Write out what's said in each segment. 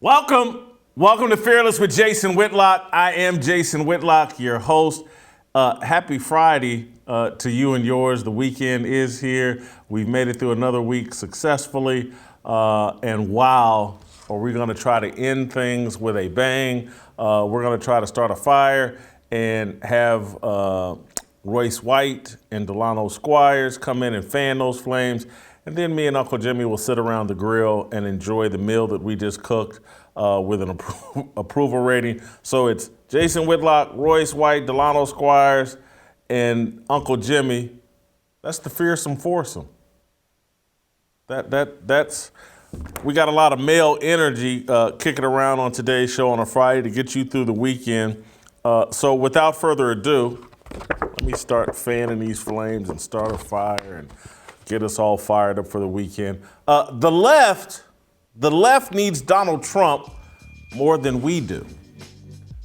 Welcome to Fearless with Jason Whitlock. I am Jason Whitlock, your host. Happy Friday to you and yours. The weekend is here. We've made it through another week successfully. And wow, are we going to try to end things with a bang? We're going to try to start a fire and have Royce White and Delano Squires come in and fan those flames. And then me and Uncle Jimmy will sit around the grill and enjoy the meal that we just cooked with an approval rating. So it's Jason Whitlock, Royce White, Delano Squires, and Uncle Jimmy. That's the fearsome foursome. That's we got a lot of male energy kicking around on today's show on a Friday to get you through the weekend. So without further ado, let me start fanning these flames and start a fire and get us all fired up for the weekend. The left needs Donald Trump more than we do.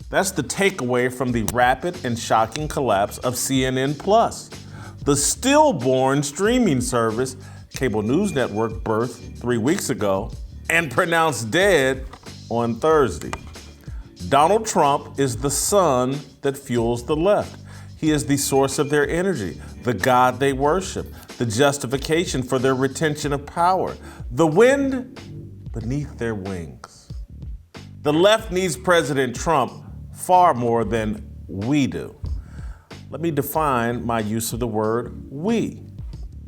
That's the takeaway from the rapid and shocking collapse of CNN Plus, the stillborn streaming service cable news network birthed 3 weeks ago and pronounced dead on Thursday. Donald Trump is the sun that fuels the left. He is the source of their energy, the God they worship, the justification for their retention of power, the wind beneath their wings. The left needs President Trump far more than we do. Let me define my use of the word we.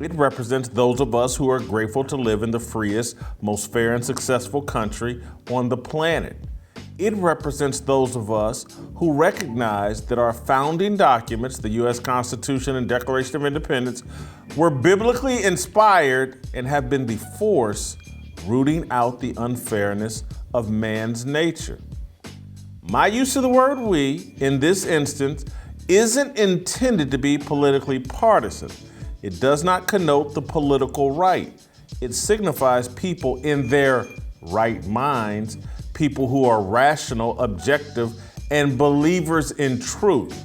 It represents those of us who are grateful to live in the freest, most fair and successful country on the planet. It represents those of us who recognize that our founding documents, the U.S. Constitution and Declaration of Independence, were biblically inspired and have been the force rooting out the unfairness of man's nature. My use of the word we, in this instance, isn't intended to be politically partisan. It does not connote the political right. It signifies people in their right minds, people who are rational, objective, and believers in truth.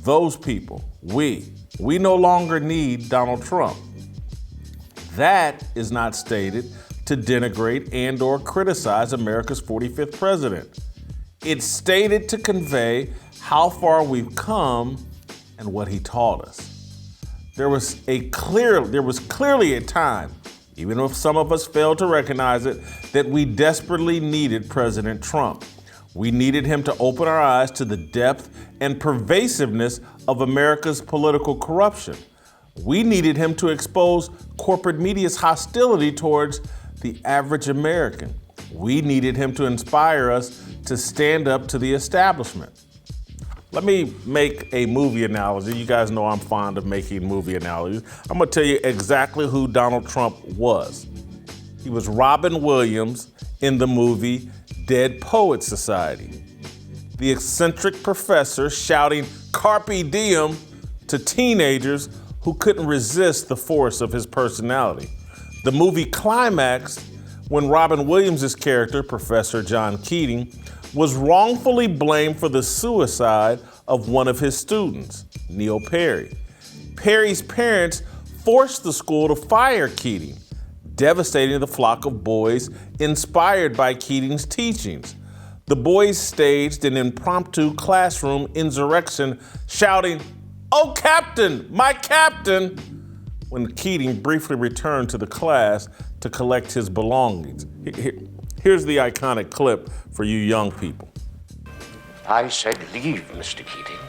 Those people, we no longer need Donald Trump. That is not stated to denigrate and or criticize America's 45th president. It's stated to convey how far we've come and what he taught us. There was clearly a time, even if some of us failed to recognize it, that we desperately needed President Trump. We needed him to open our eyes to the depth and pervasiveness of America's political corruption. We needed him to expose corporate media's hostility towards the average American. We needed him to inspire us to stand up to the establishment. Let me make a movie analogy. You guys know I'm fond of making movie analogies. I'm gonna tell you exactly who Donald Trump was. He was Robin Williams in the movie Dead Poets Society. The eccentric professor shouting carpe diem to teenagers who couldn't resist the force of his personality. The movie climaxed when Robin Williams' character, Professor John Keating, was wrongfully blamed for the suicide of one of his students, Neil Perry. Perry's parents forced the school to fire Keating, devastating the flock of boys inspired by Keating's teachings. The boys staged an impromptu classroom insurrection, shouting, "Oh, Captain, my Captain," when Keating briefly returned to the class to collect his belongings. Here's the iconic clip for you young people. I said leave, Mr. Keating.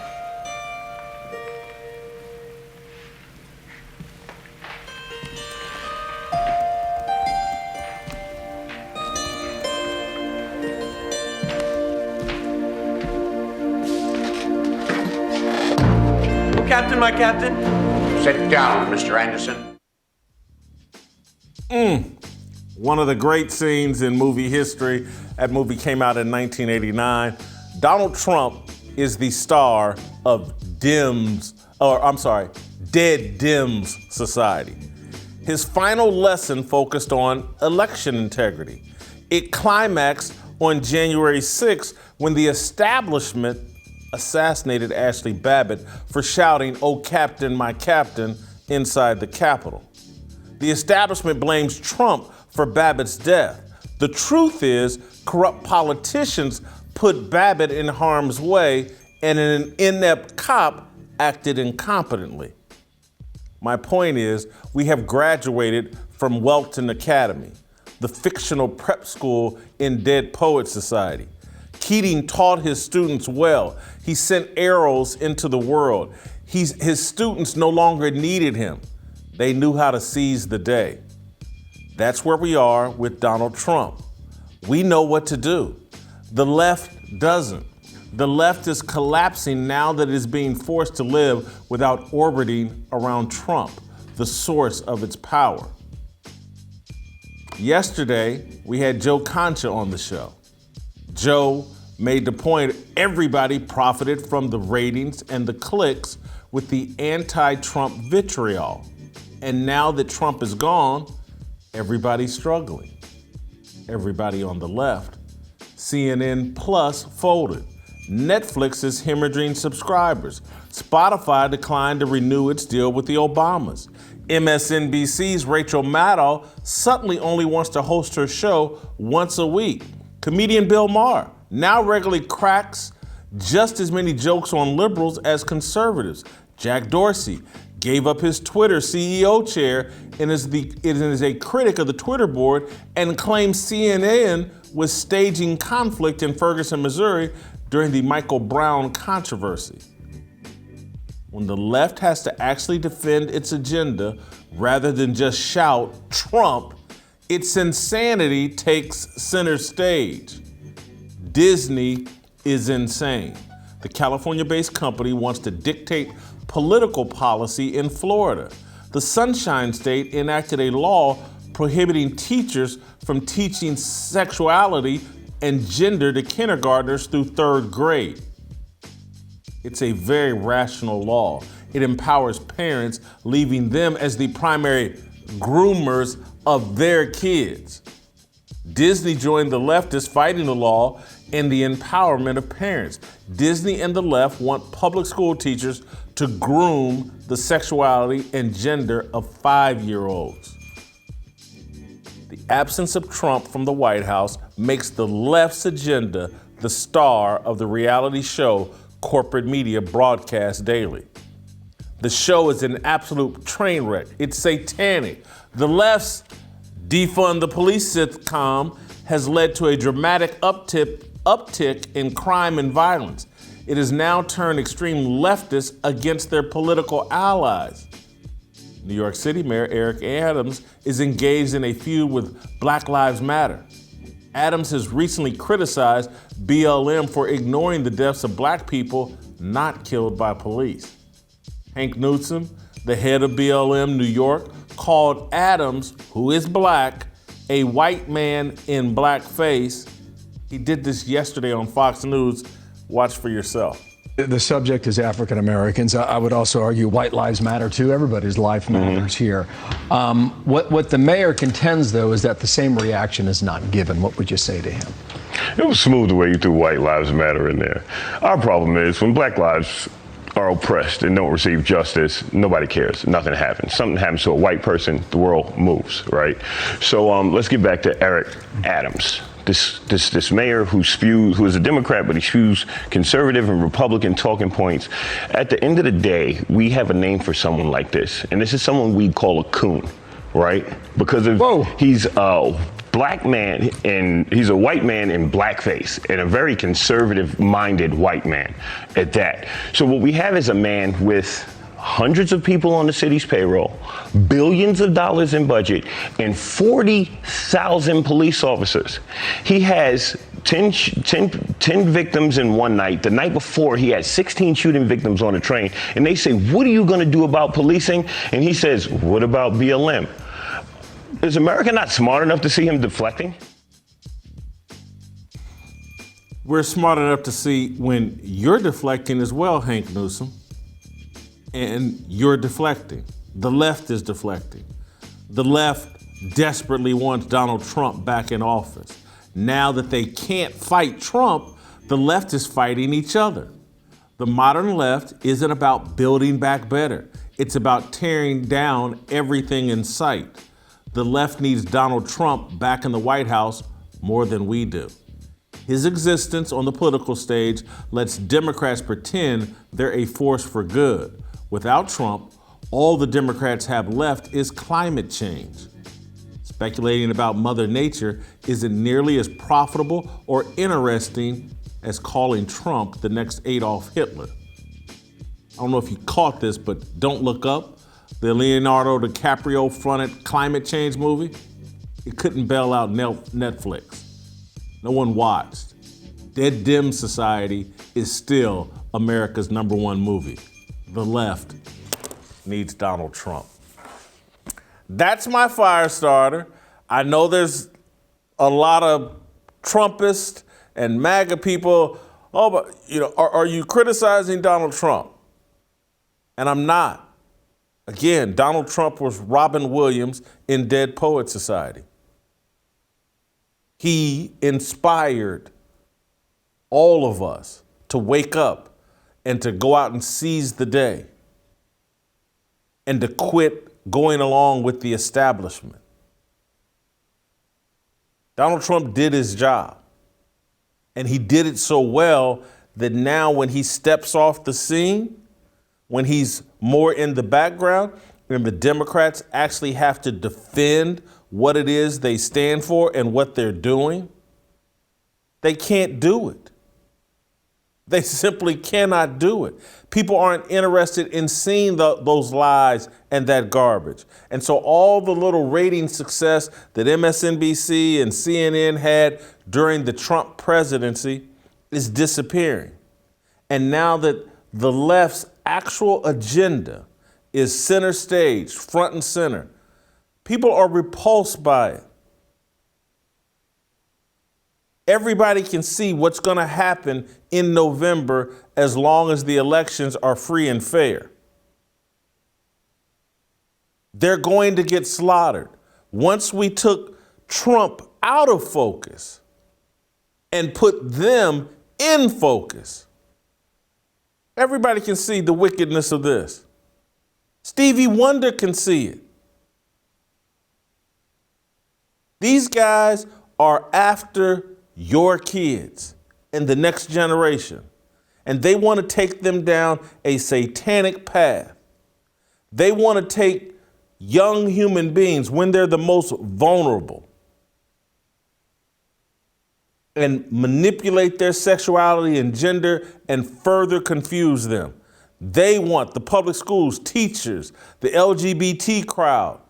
Captain, my captain. Sit down, Mr. Anderson. One of the great scenes in movie history. That movie came out in 1989. Donald Trump is the star of Dead Dems Society. His final lesson focused on election integrity. It climaxed on January 6th when the establishment assassinated Ashley Babbitt for shouting, "Oh, Captain, my Captain," inside the Capitol. The establishment blames Trump for Babbitt's death. The truth is, corrupt politicians put Babbitt in harm's way, and an inept cop acted incompetently. My point is, we have graduated from Welton Academy, the fictional prep school in Dead Poets Society. Keating taught his students well. He sent arrows into the world. His students no longer needed him. They knew how to seize the day. That's where we are with Donald Trump. We know what to do. The left doesn't. The left is collapsing now that it is being forced to live without orbiting around Trump, the source of its power. Yesterday, we had Joe Concha on the show. Joe made the point everybody profited from the ratings and the clicks with the anti-Trump vitriol. And now that Trump is gone, everybody's struggling. Everybody on the left. CNN Plus folded. Netflix is hemorrhaging subscribers. Spotify declined to renew its deal with the Obamas. MSNBC's Rachel Maddow suddenly only wants to host her show once a week. Comedian Bill Maher now regularly cracks just as many jokes on liberals as conservatives. Jack Dorsey gave up his Twitter CEO chair and is a critic of the Twitter board and claims CNN was staging conflict in Ferguson, Missouri during the Michael Brown controversy. When the left has to actually defend its agenda rather than just shout Trump, its insanity takes center stage. Disney is insane. The California-based company wants to dictate political policy in Florida. The Sunshine State enacted a law prohibiting teachers from teaching sexuality and gender to kindergartners through third grade. It's a very rational law. It empowers parents, leaving them as the primary groomers of their kids. Disney joined the leftists fighting the law and the empowerment of parents. Disney and the left want public school teachers to groom the sexuality and gender of 5-year-olds. The absence of Trump from the White House makes the left's agenda the star of the reality show corporate media broadcasts daily. The show is an absolute train wreck. It's satanic. The left's defund the police sitcom has led to a dramatic uptick in crime and violence. It has now turned extreme leftists against their political allies. New York City Mayor Eric Adams is engaged in a feud with Black Lives Matter. Adams has recently criticized BLM for ignoring the deaths of black people not killed by police. Hank Newsom, the head of BLM New York, called Adams, who is black, a white man in blackface. He did this yesterday on Fox News. Watch for yourself. The subject is African Americans. I would also argue white lives matter too. Everybody's life matters here. What the mayor contends, though, is that the same reaction is not given. What would you say to him? It was smooth the way you threw white lives matter in there. Our problem is when black lives are oppressed and don't receive justice, nobody cares. Nothing happens. Something happens to a white person, the world moves, right? So let's get back to Eric Adams. This mayor who is a Democrat, but he spews conservative and Republican talking points. At the end of the day, we have a name for someone like this, and this is someone we call a coon, right? Because he's a black man and he's a white man in blackface, and a very conservative-minded white man at that. So what we have is a man with hundreds of people on the city's payroll, billions of dollars in budget, and 40,000 police officers. He has 10 victims in one night. The night before, he had 16 shooting victims on a train. And they say, what are you going to do about policing? And he says, what about BLM? Is America not smart enough to see him deflecting? We're smart enough to see when you're deflecting as well, Hank Newsom. And you're deflecting. The left is deflecting. The left desperately wants Donald Trump back in office. Now that they can't fight Trump, the left is fighting each other. The modern left isn't about building back better. It's about tearing down everything in sight. The left needs Donald Trump back in the White House more than we do. His existence on the political stage lets Democrats pretend they're a force for good. Without Trump, all the Democrats have left is climate change. Speculating about Mother Nature isn't nearly as profitable or interesting as calling Trump the next Adolf Hitler. I don't know if you caught this, but don't look up. The Leonardo DiCaprio fronted climate change movie, it couldn't bail out Netflix. No one watched. Dead Dem Society is still America's #1 movie. The left needs Donald Trump. That's my fire starter. I know there's a lot of Trumpists and MAGA people. Oh, but are you criticizing Donald Trump? And I'm not. Again, Donald Trump was Robin Williams in Dead Poet Society. He inspired all of us to wake up and to go out and seize the day and to quit going along with the establishment. Donald Trump did his job, and he did it so well that now when he steps off the scene, when he's more in the background, and the Democrats actually have to defend what it is they stand for and what they're doing, they can't do it. They simply cannot do it. People aren't interested in seeing those lies and that garbage. And so all the little rating success that MSNBC and CNN had during the Trump presidency is disappearing. And now that the left's actual agenda is center stage, front and center, people are repulsed by it. Everybody can see what's going to happen in November as long as the elections are free and fair. They're going to get slaughtered. Once we took Trump out of focus and put them in focus, everybody can see the wickedness of this. Stevie Wonder can see it. These guys are after your kids and the next generation, and they want to take them down a satanic path. They want to take young human beings when they're the most vulnerable and manipulate their sexuality and gender and further confuse them. They want the public schools, teachers, the LGBT crowd.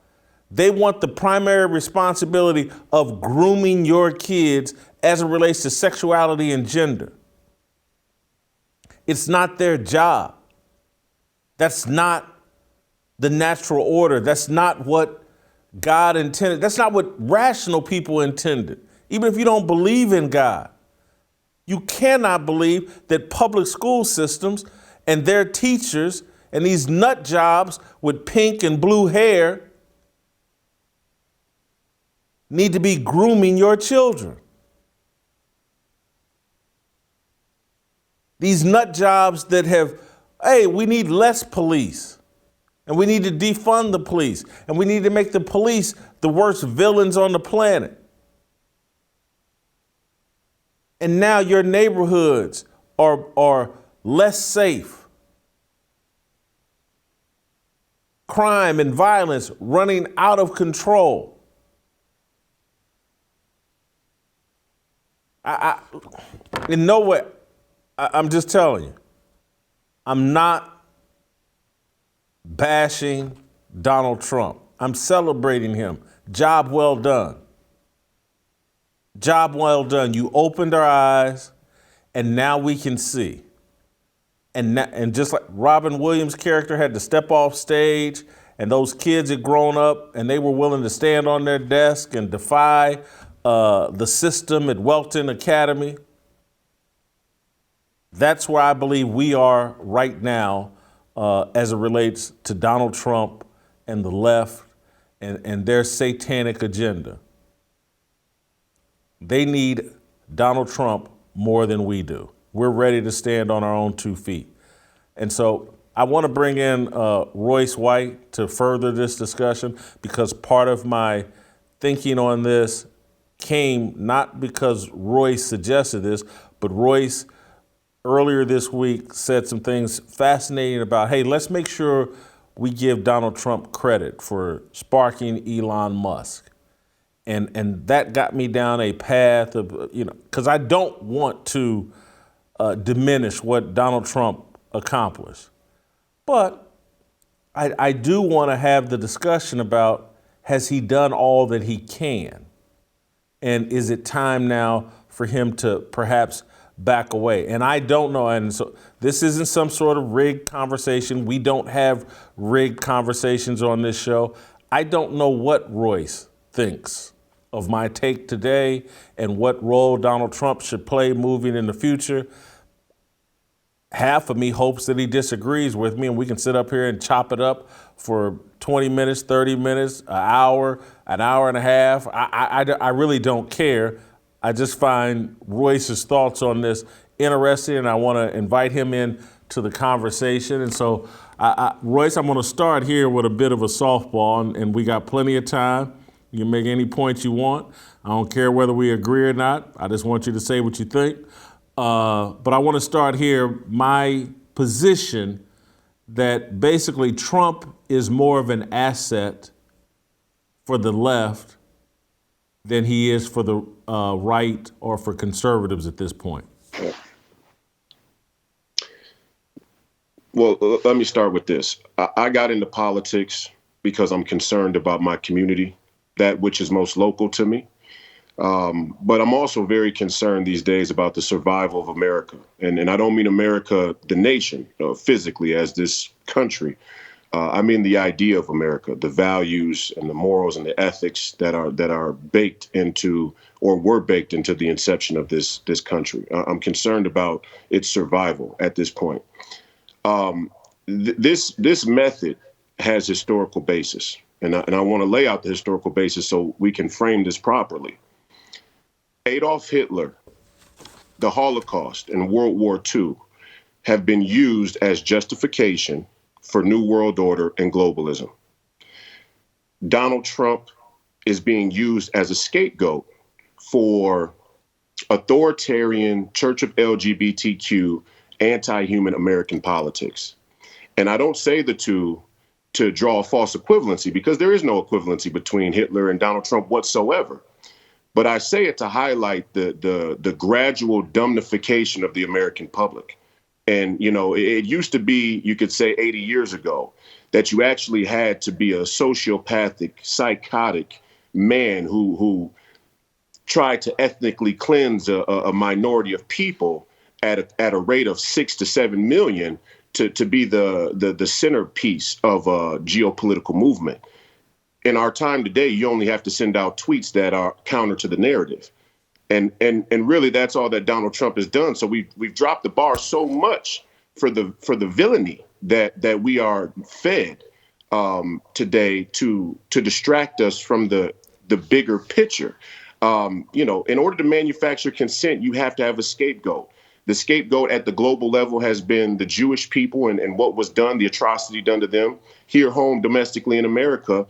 They want the primary responsibility of grooming your kids as it relates to sexuality and gender. It's not their job. That's not the natural order. That's not what God intended. That's not what rational people intended. Even if you don't believe in God, you cannot believe that public school systems and their teachers and these nut jobs with pink and blue hair need to be grooming your children. These nut jobs that have, hey, we need less police, and we need to defund the police, and we need to make the police the worst villains on the planet. And now your neighborhoods are less safe. Crime and violence running out of control. In no way, I'm just telling you, I'm not bashing Donald Trump. I'm celebrating him. Job well done. Job well done. You opened our eyes, and now we can see. And just like Robin Williams' character had to step off stage, and those kids had grown up, and they were willing to stand on their desk and defy the system at Welton Academy. That's where I believe we are right now as it relates to Donald Trump and the left and their satanic agenda. They need Donald Trump more than we do. We're ready to stand on our own 2 feet. And so I want to bring in Royce White to further this discussion, because part of my thinking on this came not because Royce suggested this, but Royce earlier this week said some things fascinating about, hey, let's make sure we give Donald Trump credit for sparking Elon Musk. And that got me down a path of, because I don't want to diminish what Donald Trump accomplished. But I do want to have the discussion about, has he done all that he can? And is it time now for him to perhaps back away? And I don't know. And so this isn't some sort of rigged conversation. We don't have rigged conversations on this show. I don't know what Royce thinks of my take today and what role Donald Trump should play moving in the future. Half of me hopes that he disagrees with me and we can sit up here and chop it up for 20 minutes, 30 minutes, an hour and a half. I really don't care. I just find Royce's thoughts on this interesting, and I want to invite him in to the conversation. And so, Royce, I'm going to start here with a bit of a softball, and we got plenty of time. You can make any points you want. I don't care whether we agree or not. I just want you to say what you think. But I want to start here. My position that basically Trump is more of an asset for the left than he is for the right or for conservatives at this point. Well, let me start with this. I got into politics because I'm concerned about my community, that which is most local to me. But I'm also very concerned these days about the survival of America. And I don't mean America, the nation, physically as this country. I mean the idea of America, the values and the morals and the ethics that are baked into or were baked into the inception of this country. I'm concerned about its survival at this point. This method has historical basis, and I want to lay out the historical basis so we can frame this properly. Adolf Hitler, the Holocaust, and World War II have been used as justification for New World Order and globalism. Donald Trump is being used as a scapegoat for authoritarian Church of LGBTQ, anti-human American politics. And I don't say the two to draw a false equivalency, because there is no equivalency between Hitler and Donald Trump whatsoever. But I say it to highlight the gradual dumbification of the American public. And, it used to be, you could say 80 years ago, that you actually had to be a sociopathic, psychotic man who tried to ethnically cleanse a minority of people at a rate of 6 to 7 million to be the centerpiece of a geopolitical movement. In our time today, you only have to send out tweets that are counter to the narrative. And really, that's all that Donald Trump has done. So we've dropped the bar so much for the villainy that we are fed today to distract us from the bigger picture. In order to manufacture consent, you have to have a scapegoat. The scapegoat at the global level has been the Jewish people and what was done, the atrocity done to them. Here home domestically in America,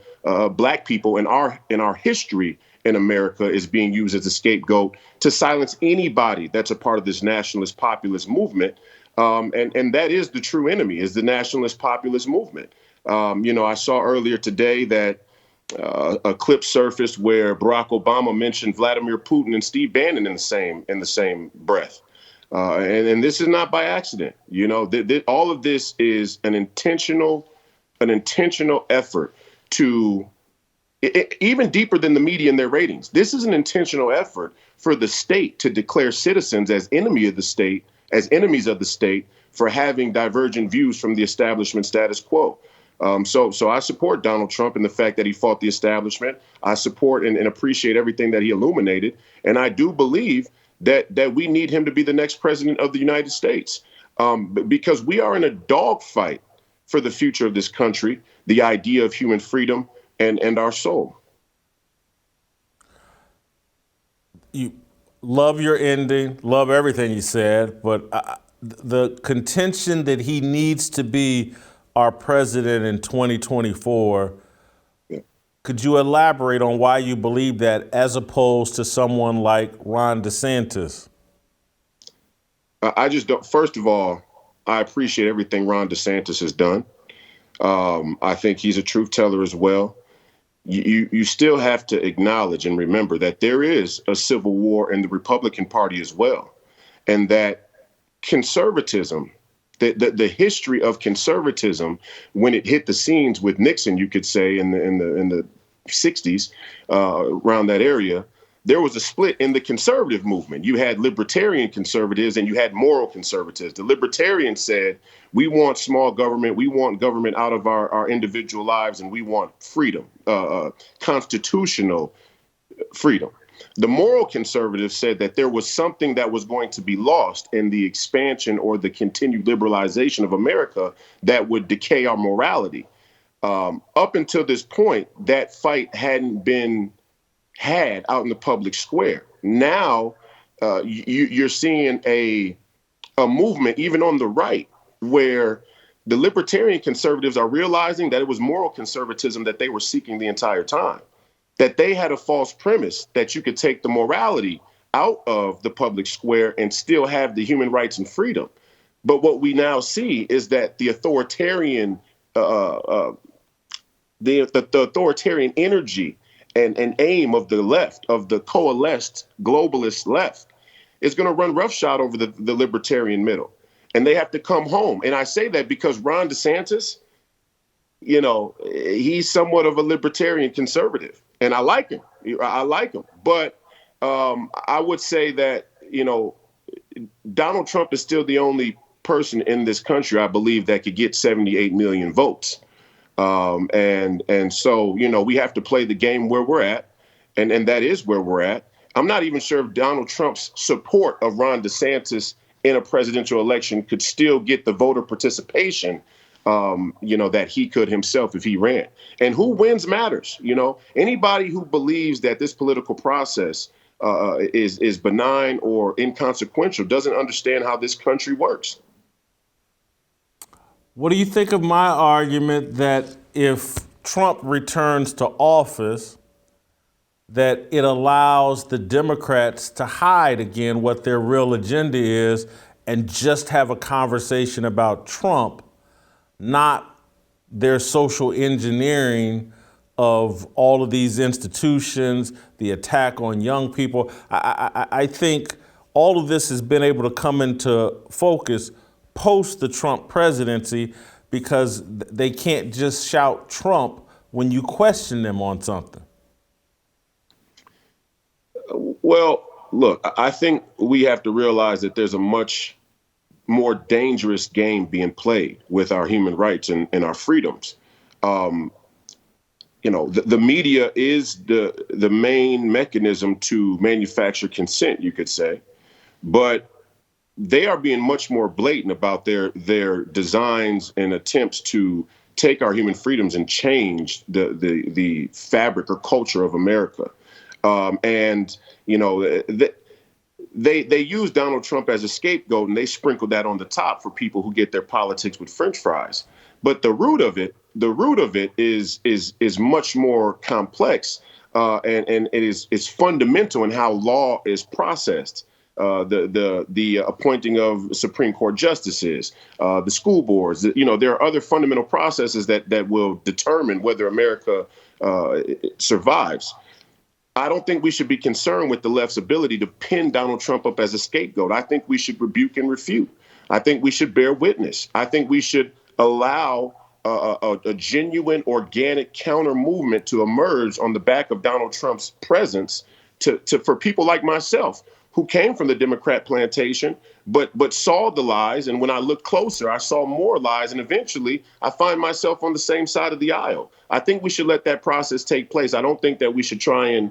Black people in our history in America is being used as a scapegoat to silence anybody that's a part of this nationalist populist movement. And that is the true enemy, is the nationalist populist movement. I saw earlier today that a clip surfaced where Barack Obama mentioned Vladimir Putin and Steve Bannon in the same breath. And this is not by accident. All of this is an intentional effort to, even deeper than the media and their ratings. This is an intentional effort for the state to declare citizens as enemies of the state for having divergent views from the establishment status quo. So I support Donald Trump in the fact that he fought the establishment. I support and appreciate everything that he illuminated. And I do believe that we need him to be the next president of the United States, because we are in a dogfight for the future of this country, the idea of human freedom and our soul. You love your ending, love everything you said, but the contention that he needs to be our president in 2024 Could you elaborate on why you believe that as opposed to someone like Ron DeSantis? I just don't. First of all, I appreciate everything Ron DeSantis has done. I think he's a truth teller as well. You still have to acknowledge and remember that there is a civil war in the Republican Party as well, and that conservatism, the history of conservatism, when it hit the scenes with Nixon, you could say in the 60s, around that area, there was a split in the conservative movement. You had libertarian conservatives and you had moral conservatives. The libertarians said, we want small government, we want government out of our individual lives, and we want freedom, constitutional freedom. The moral conservatives said that there was something that was going to be lost in the expansion or the continued liberalization of America that would decay our morality. Up until this point, that fight hadn't been had out in the public square. Now you're seeing a movement, even on the right, where the libertarian conservatives are realizing that it was moral conservatism that they were seeking the entire time, that they had a false premise that you could take the morality out of the public square and still have the human rights and freedom. But what we now see is that the authoritarian the authoritarian energy and aim of the left, of the coalesced globalist left, is going to run roughshod over the libertarian middle. And they have to come home. And I say that because Ron DeSantis, you know, he's somewhat of a libertarian conservative. And I like him. I like him. But I would say that, you know, Donald Trump is still the only person in this country, I believe, that could get 78 million votes. And so, you know, we have to play the game where we're at. And that is where we're at. I'm not even sure if Donald Trump's support of Ron DeSantis in a presidential election could still get the voter participation, you know, that he could himself if he ran. And who wins matters. You know, anybody who believes that this political process is benign or inconsequential doesn't understand how this country works. What do you think of my argument that if Trump returns to office, that it allows the Democrats to hide again what their real agenda is and just have a conversation about Trump, not their social engineering of all of these institutions, the attack on young people? I think all of this has been able to come into focus post the Trump presidency because they can't just shout Trump when you question them on something. Well, look, I think we have to realize that there's a much more dangerous game being played with our human rights and our freedoms. You know, the media is the main mechanism to manufacture consent, you could say, but they are being much more blatant about their designs and attempts to take our human freedoms and change the fabric or culture of America. And, you know, they use Donald Trump as a scapegoat, and they sprinkle that on the top for people who get their politics with French fries. But the root of it is much more complex, and it is fundamental in how law is processed. The appointing of Supreme Court justices, the school boards. You know, there are other fundamental processes that will determine whether America survives. I don't think we should be concerned with the left's ability to pin Donald Trump up as a scapegoat. I think we should rebuke and refute. I think we should bear witness. I think we should allow a genuine, organic counter movement to emerge on the back of Donald Trump's presence for people like myself who came from the Democrat plantation, but saw the lies. And when I looked closer, I saw more lies. And eventually I find myself on the same side of the aisle. I think we should let that process take place. I don't think that we should try and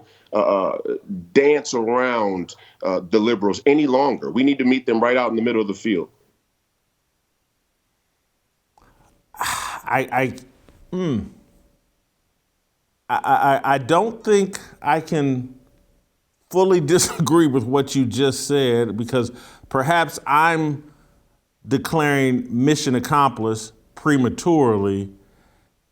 dance around the liberals any longer. We need to meet them right out in the middle of the field. I don't think I can fully disagree with what you just said, because perhaps I'm declaring mission accomplished prematurely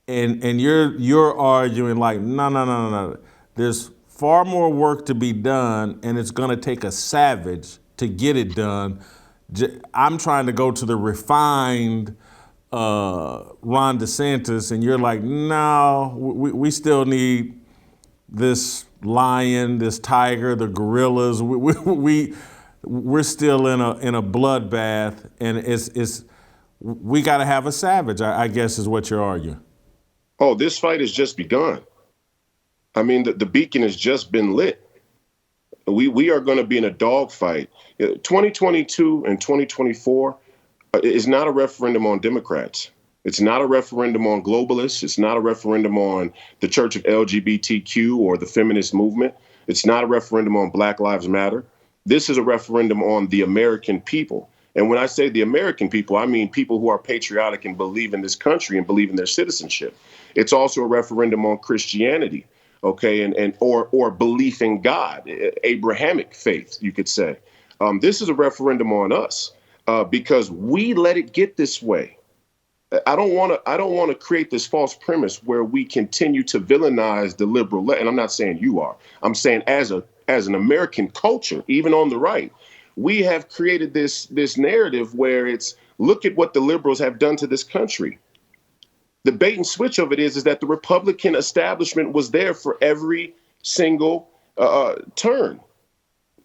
and you're arguing like, no. There's far more work to be done, and it's going to take a savage to get it done. I'm trying to go to the refined Ron DeSantis, and you're like, no, we still need this lion, this tiger, the gorillas. We're still in a bloodbath, and we got to have a savage, I guess is what you're arguing. Oh, this fight has just begun. I mean, the beacon has just been lit. We are going to be in a dogfight. 2022 and 2024 is not a referendum on Democrats. It's not a referendum on globalists. It's not a referendum on the Church of LGBTQ or the feminist movement. It's not a referendum on Black Lives Matter. This is a referendum on the American people. And when I say the American people, I mean people who are patriotic and believe in this country and believe in their citizenship. It's also a referendum on Christianity, okay, and or belief in God, Abrahamic faith, you could say. This is a referendum on us because we let it get this way. I don't want to create this false premise where we continue to villainize the liberal left. And I'm not saying you are. I'm saying as an American culture, even on the right, we have created this narrative where it's look at what the liberals have done to this country. The bait and switch of it is that the Republican establishment was there for every single turn.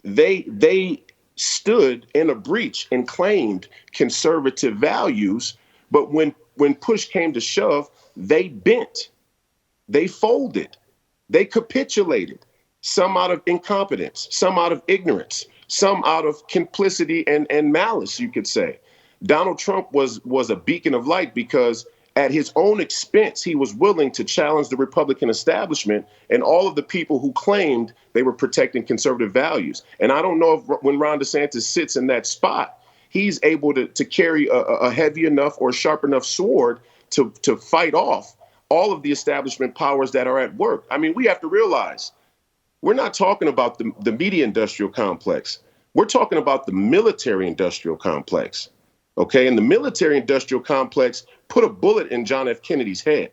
They stood in a breach and claimed conservative values. But when push came to shove, they bent, they folded, they capitulated, some out of incompetence, some out of ignorance, some out of complicity and malice, you could say. Donald Trump was a beacon of light because at his own expense, he was willing to challenge the Republican establishment and all of the people who claimed they were protecting conservative values. And I don't know if when Ron DeSantis sits in that spot, he's able to carry a heavy enough or sharp enough sword to fight off all of the establishment powers that are at work. I mean, we have to realize we're not talking about the media industrial complex. We're talking about the military industrial complex. OK, and the military industrial complex put a bullet in John F. Kennedy's head.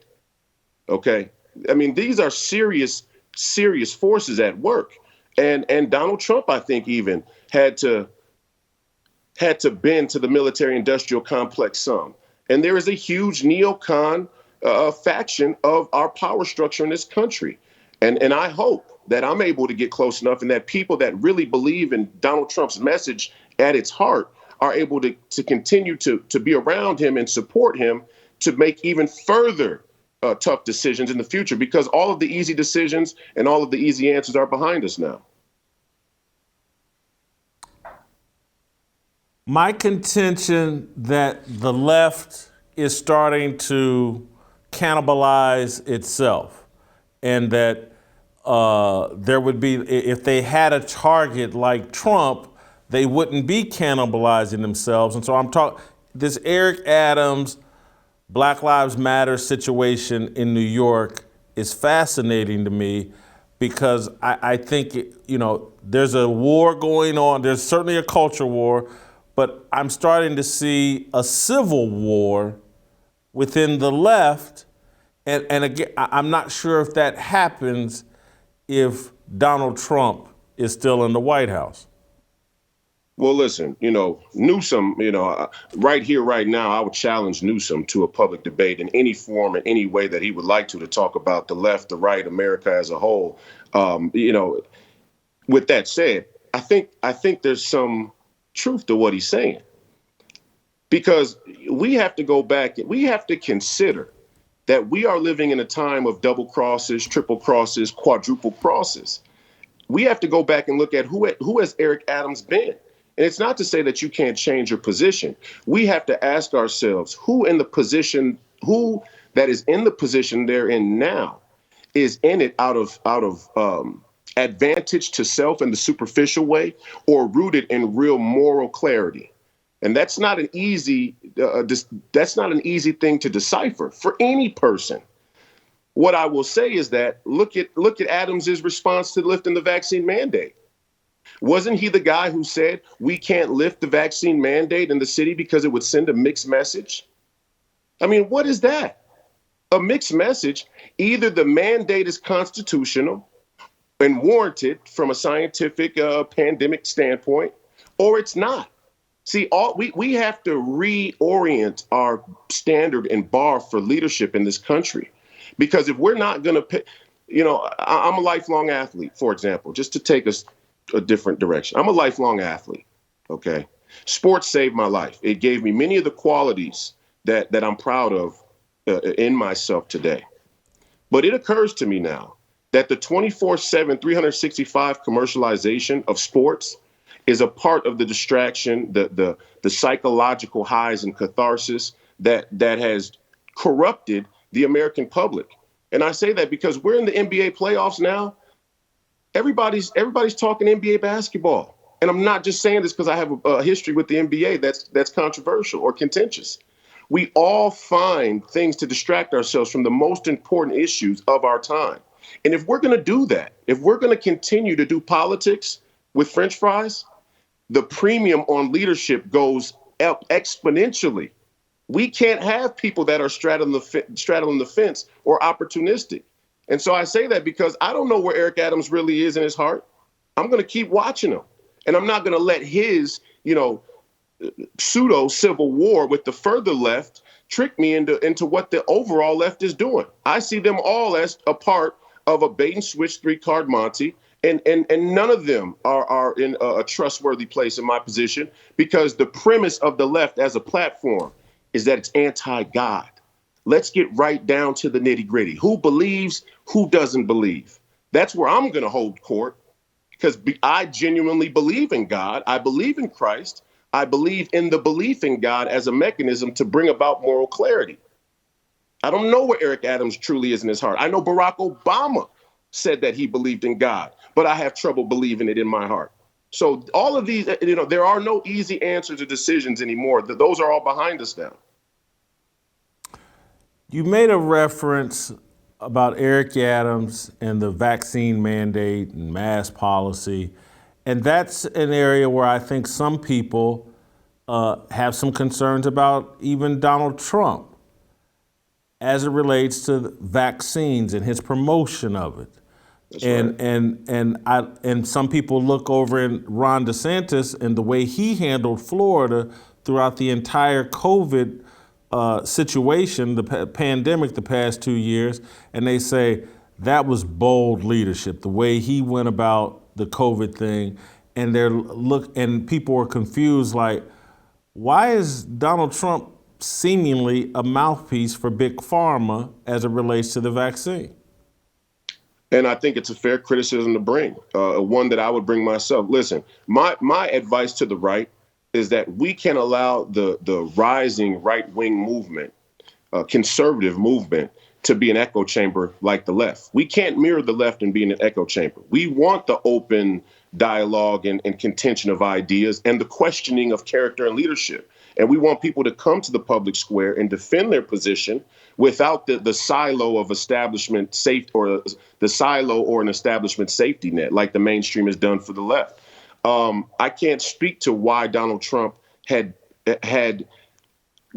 OK, I mean, these are serious forces at work. And Donald Trump, I think, even had to bend to the military industrial complex some. And there is a huge neocon faction of our power structure in this country. And I hope that I'm able to get close enough and that people that really believe in Donald Trump's message at its heart are able to continue to be around him and support him to make even further tough decisions in the future, because all of the easy decisions and all of the easy answers are behind us now. My contention that the left is starting to cannibalize itself, and that there would be, if they had a target like Trump, they wouldn't be cannibalizing themselves. And so I'm talking this Eric Adams, Black Lives Matter situation in New York is fascinating to me because I think, there's a war going on. There's certainly a culture war, but I'm starting to see a civil war within the left. And again, I'm not sure if that happens if Donald Trump is still in the White House. Well, listen, Newsom, right here, right now, I would challenge Newsom to a public debate in any form, in any way that he would like to talk about the left, the right, America as a whole. With that said, I think there's some truth to what he's saying, because we have to go back. We have to consider that we are living in a time of double crosses, triple crosses, quadruple crosses. We have to go back and look at who has Eric Adams been. And it's not to say that you can't change your position. We have to ask ourselves who that is in the position they're in now is in it out of advantage to self in the superficial way, or rooted in real moral clarity. And that's not an easy thing to decipher for any person. What I will say is that look at Adams's response to lifting the vaccine mandate. Wasn't he the guy who said we can't lift the vaccine mandate in the city because it would send a mixed message? I mean, what is that? a mixed message. Either the mandate is constitutional and warranted from a scientific pandemic standpoint, or it's not. See, we have to reorient our standard and bar for leadership in this country, because if we're not going to, I'm a lifelong athlete, for example, just to take us a different direction. I'm a lifelong athlete. Okay, sports saved my life. It gave me many of the qualities that I'm proud of in myself today. But it occurs to me now that the 24/7, 365 commercialization of sports is a part of the distraction, the psychological highs and catharsis that has corrupted the American public. And I say that because we're in the NBA playoffs now. Everybody's talking NBA basketball. And I'm not just saying this because I have a history with the NBA that's controversial or contentious. We all find things to distract ourselves from the most important issues of our time. And if we're going to do that, if we're going to continue to do politics with French fries, the premium on leadership goes up exponentially. We can't have people that are straddling the fence or opportunistic. And so I say that because I don't know where Eric Adams really is in his heart. I'm going to keep watching him. And I'm not going to let his, pseudo civil war with the further left trick me into what the overall left is doing. I see them all as a part of a bait and switch 3-card Monty. And none of them are in a trustworthy place in my position, because the premise of the left as a platform is that it's anti-God. Let's get right down to the nitty gritty. Who believes, who doesn't believe? That's where I'm going to hold court, because I genuinely believe in God. I believe in Christ. I believe in the belief in God as a mechanism to bring about moral clarity. I don't know where Eric Adams truly is in his heart. I know Barack Obama said that he believed in God, but I have trouble believing it in my heart. So all of these, there are no easy answers or decisions anymore. Those are all behind us now. You made a reference about Eric Adams and the vaccine mandate and mask policy. And that's an area where I think some people have some concerns about even Donald Trump as it relates to vaccines and his promotion of it. That's right. And some people look over in Ron DeSantis and the way he handled Florida throughout the entire COVID situation, the pandemic the past 2 years, and they say that was bold leadership, the way he went about the COVID thing. And people were confused, like, why is Donald Trump seemingly a mouthpiece for Big Pharma as it relates to the vaccine? And I think it's a fair criticism to bring, one that I would bring myself. Listen, my advice to the right is that we can allow the rising right-wing movement, conservative movement, to be an echo chamber like the left. We can't mirror the left and be in an echo chamber. We want the open dialogue and contention of ideas and the questioning of character and leadership. And we want people to come to the public square and defend their position without the silo of establishment safe, or the silo or an establishment safety net like the mainstream has done for the left. I can't speak to why Donald Trump had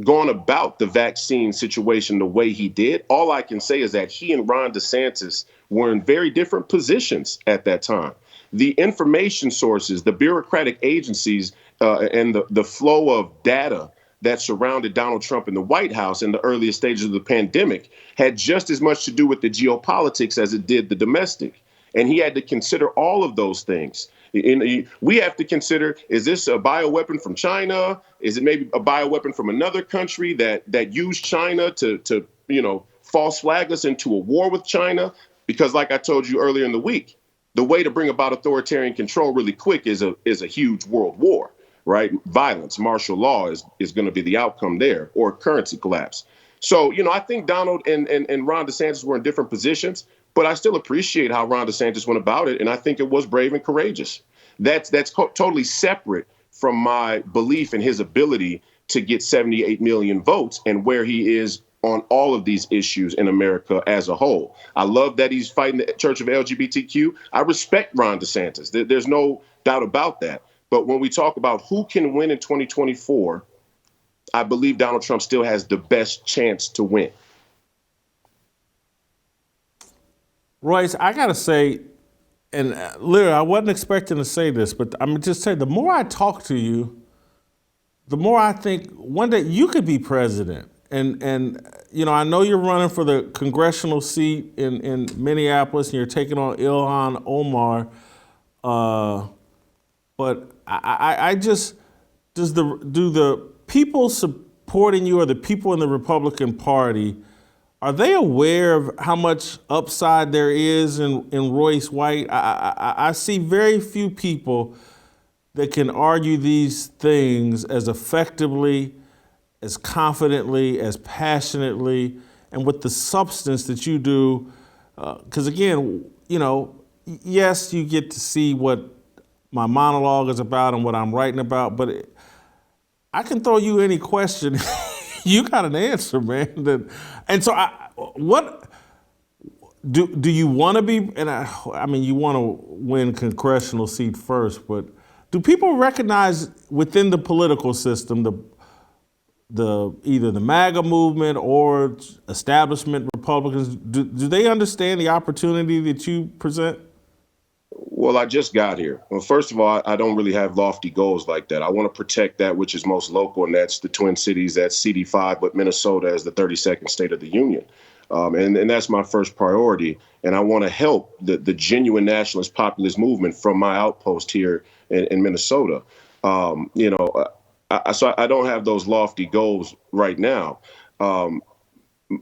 gone about the vaccine situation the way he did. All I can say is that he and Ron DeSantis were in very different positions at that time. The information sources, the bureaucratic agencies, and the flow of data that surrounded Donald Trump in the White House in the earliest stages of the pandemic had just as much to do with the geopolitics as it did the domestic. And he had to consider all of those things. We have to consider, is this a bioweapon from China? Is it maybe a bioweapon from another country that used China to false flag us into a war with China? Because like I told you earlier in the week, the way to bring about authoritarian control really quick is a huge world war, right? Violence, martial law is going to be the outcome there, or currency collapse. So, I think Donald and Ron DeSantis were in different positions, but I still appreciate how Ron DeSantis went about it, and I think it was brave and courageous. That's totally separate from my belief in his ability to get 78 million votes and where he is on all of these issues in America as a whole. I love that he's fighting the Church of LGBTQ. I respect Ron DeSantis. There's no doubt about that. But when we talk about who can win in 2024, I believe Donald Trump still has the best chance to win. Royce, I gotta say, and literally, I wasn't expecting to say this, but I'm just saying, the more I talk to you, the more I think one day you could be president. And you know, I know you're running for the congressional seat in Minneapolis, and you're taking on Ilhan Omar. But I just do the people supporting you or the people in the Republican Party, are they aware of how much upside there is in Royce White? I see very few people that can argue these things as effectively, as confidently, as passionately, and with the substance that you do. Because again, you know, yes, you get to see what my monologue is about and what I'm writing about, but I can throw you any question. You got an answer, man. And so, what do you want to be? And I mean, you want to win congressional seat first, but do people recognize within the political system the either the MAGA movement or establishment Republicans? Do they understand the opportunity that you present? Well, I just got here. Well, first of all, I don't really have lofty goals like that. I want to protect that which is most local, and that's the Twin Cities, that's CD5, but Minnesota as the 32nd state of the union. And that's my first priority. And I want to help the genuine nationalist populist movement from my outpost here in Minnesota. You know, so I don't have those lofty goals right now. I'm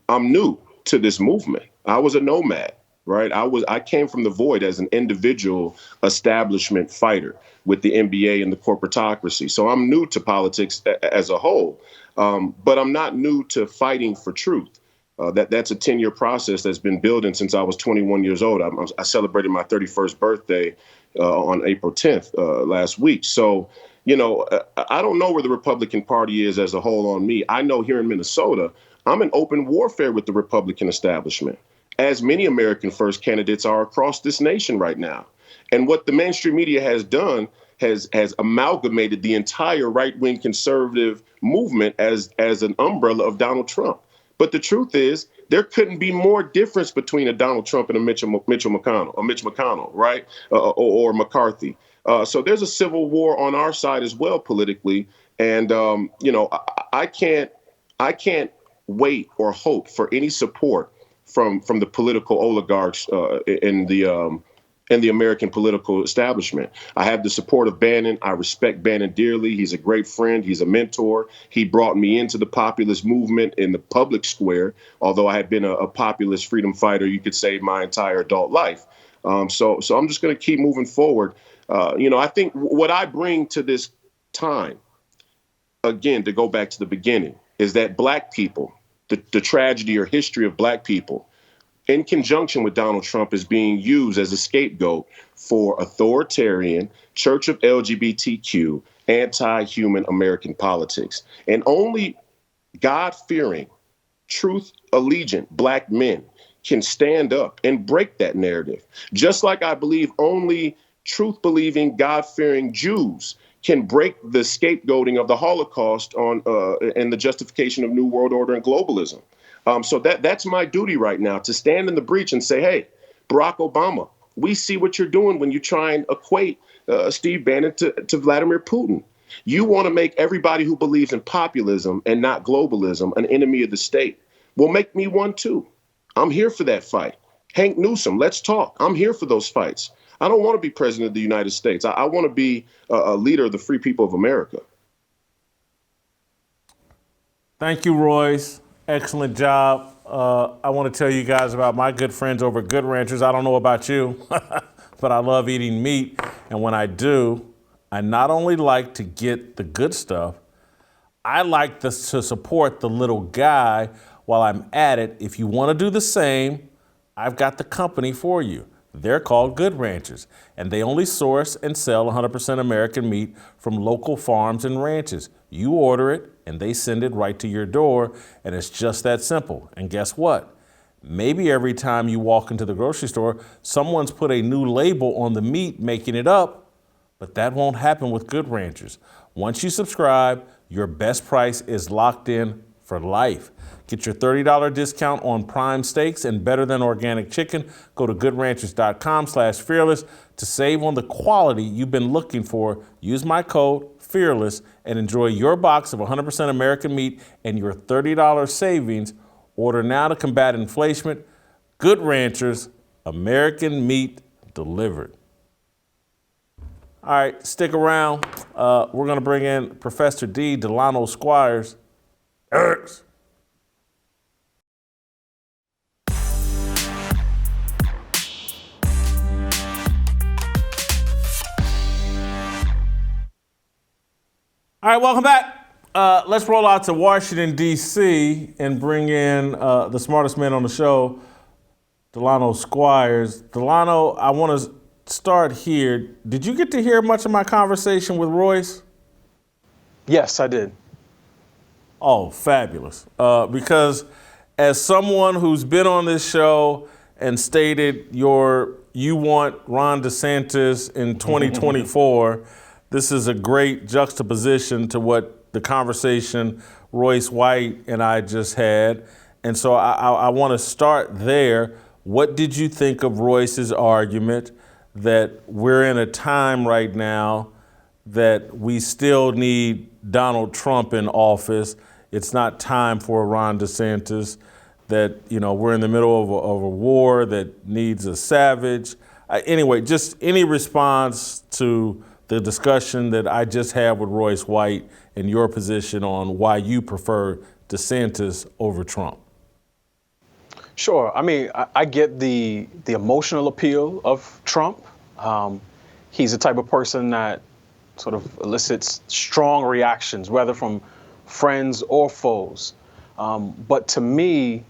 new to this movement. I was a nomad. Right. I came from the void as an individual establishment fighter with the NBA and the corporatocracy. So I'm new to politics as a whole, but I'm not new to fighting for truth. That's a 10-year process that's been building since I was 21 years old. I celebrated my 31st birthday on April 10th last week. So, you know, I don't know where the Republican Party is as a whole on me. I know here in Minnesota, I'm in open warfare with the Republican establishment, as many American First candidates are across this nation right now. And what the mainstream media has done has amalgamated the entire right-wing conservative movement as an umbrella of Donald Trump. But the truth is, there couldn't be more difference between a Donald Trump and a Mitch McConnell, right? Or McCarthy. So there's a civil war on our side as well politically. And, you know, I can't wait or hope for any support from the political oligarchs in the American political establishment. I have the support of Bannon. I respect Bannon dearly. He's a great friend. He's a mentor. He brought me into the populist movement in the public square, although I had been a populist freedom fighter, you could say, my entire adult life. So I'm just going to keep moving forward. You know, I think what I bring to this time, again, to go back to the beginning, is that Black people, the tragedy or history of Black people, in conjunction with Donald Trump, is being used as a scapegoat for authoritarian, Church of LGBTQ, anti-human American politics. And only God-fearing, truth-allegiant Black men can stand up and break that narrative. Just like I believe only truth-believing, God-fearing Jews can break the scapegoating of the Holocaust and the justification of New World Order and globalism. So that's my duty right now, to stand in the breach and say, hey, Barack Obama, we see what you're doing when you try and equate Steve Bannon to Vladimir Putin. You want to make everybody who believes in populism and not globalism an enemy of the state. Well, make me one too. I'm here for that fight. Hank Newsom, let's talk. I'm here for those fights. I don't want to be president of the United States. I want to be a leader of the free people of America. Thank you, Royce. Excellent job. I want to tell you guys about my good friends over at Good Ranchers. I don't know about you, but I love eating meat. And when I do, I not only like to get the good stuff, I like to support the little guy while I'm at it. If you want to do the same, I've got the company for you. They're called Good Ranchers, and they only source and sell 100% American meat from local farms and ranches. You order it, and they send it right to your door, and it's just that simple. And guess what? Maybe every time you walk into the grocery store, someone's put a new label on the meat making it up, but that won't happen with Good Ranchers. Once you subscribe, your best price is locked in for life. Get your $30 discount on prime steaks and better than organic chicken. Go to goodranchers.com/fearless to save on the quality you've been looking for. Use my code FEARLESS and enjoy your box of 100% American meat and your $30 savings. Order now to combat inflation. Good Ranchers, American meat delivered. All right, stick around. We're going to bring in Professor D, Delano Squires. Erks. All right, welcome back. Let's roll out to Washington, D.C. and bring in the smartest man on the show, Delano Squires. Delano, I want to start here. Did you get to hear much of my conversation with Royce? Yes, I did. Oh, fabulous. Because as someone who's been on this show and stated you want Ron DeSantis in 2024, this is a great juxtaposition to what the conversation Royce White and I just had. And so I want to start there. What did you think of Royce's argument that we're in a time right now that we still need Donald Trump in office? It's not time for Ron DeSantis, that, we're in the middle of a war that needs a savage. Anyway, just any response to the discussion that I just had with Royce White and your position on why you prefer DeSantis over Trump. Sure. I mean, I get the emotional appeal of Trump. He's the type of person that sort of elicits strong reactions, whether from friends or foes. But to me,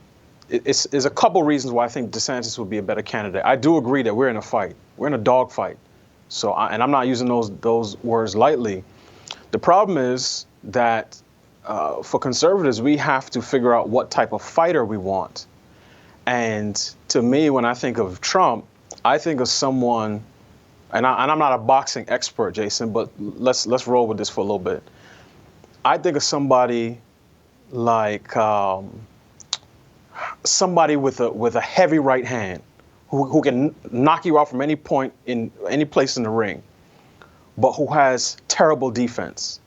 there's a couple reasons why I think DeSantis would be a better candidate. I do agree that we're in a fight. We're in a dog fight. So, and I'm not using those words lightly. The problem is that for conservatives, we have to figure out what type of fighter we want. And to me, when I think of Trump, I think of someone, and I'm not a boxing expert, Jason, but let's roll with this for a little bit. I think of somebody like somebody with a heavy right hand, who can knock you out from any point in any place in the ring, but who has terrible defense.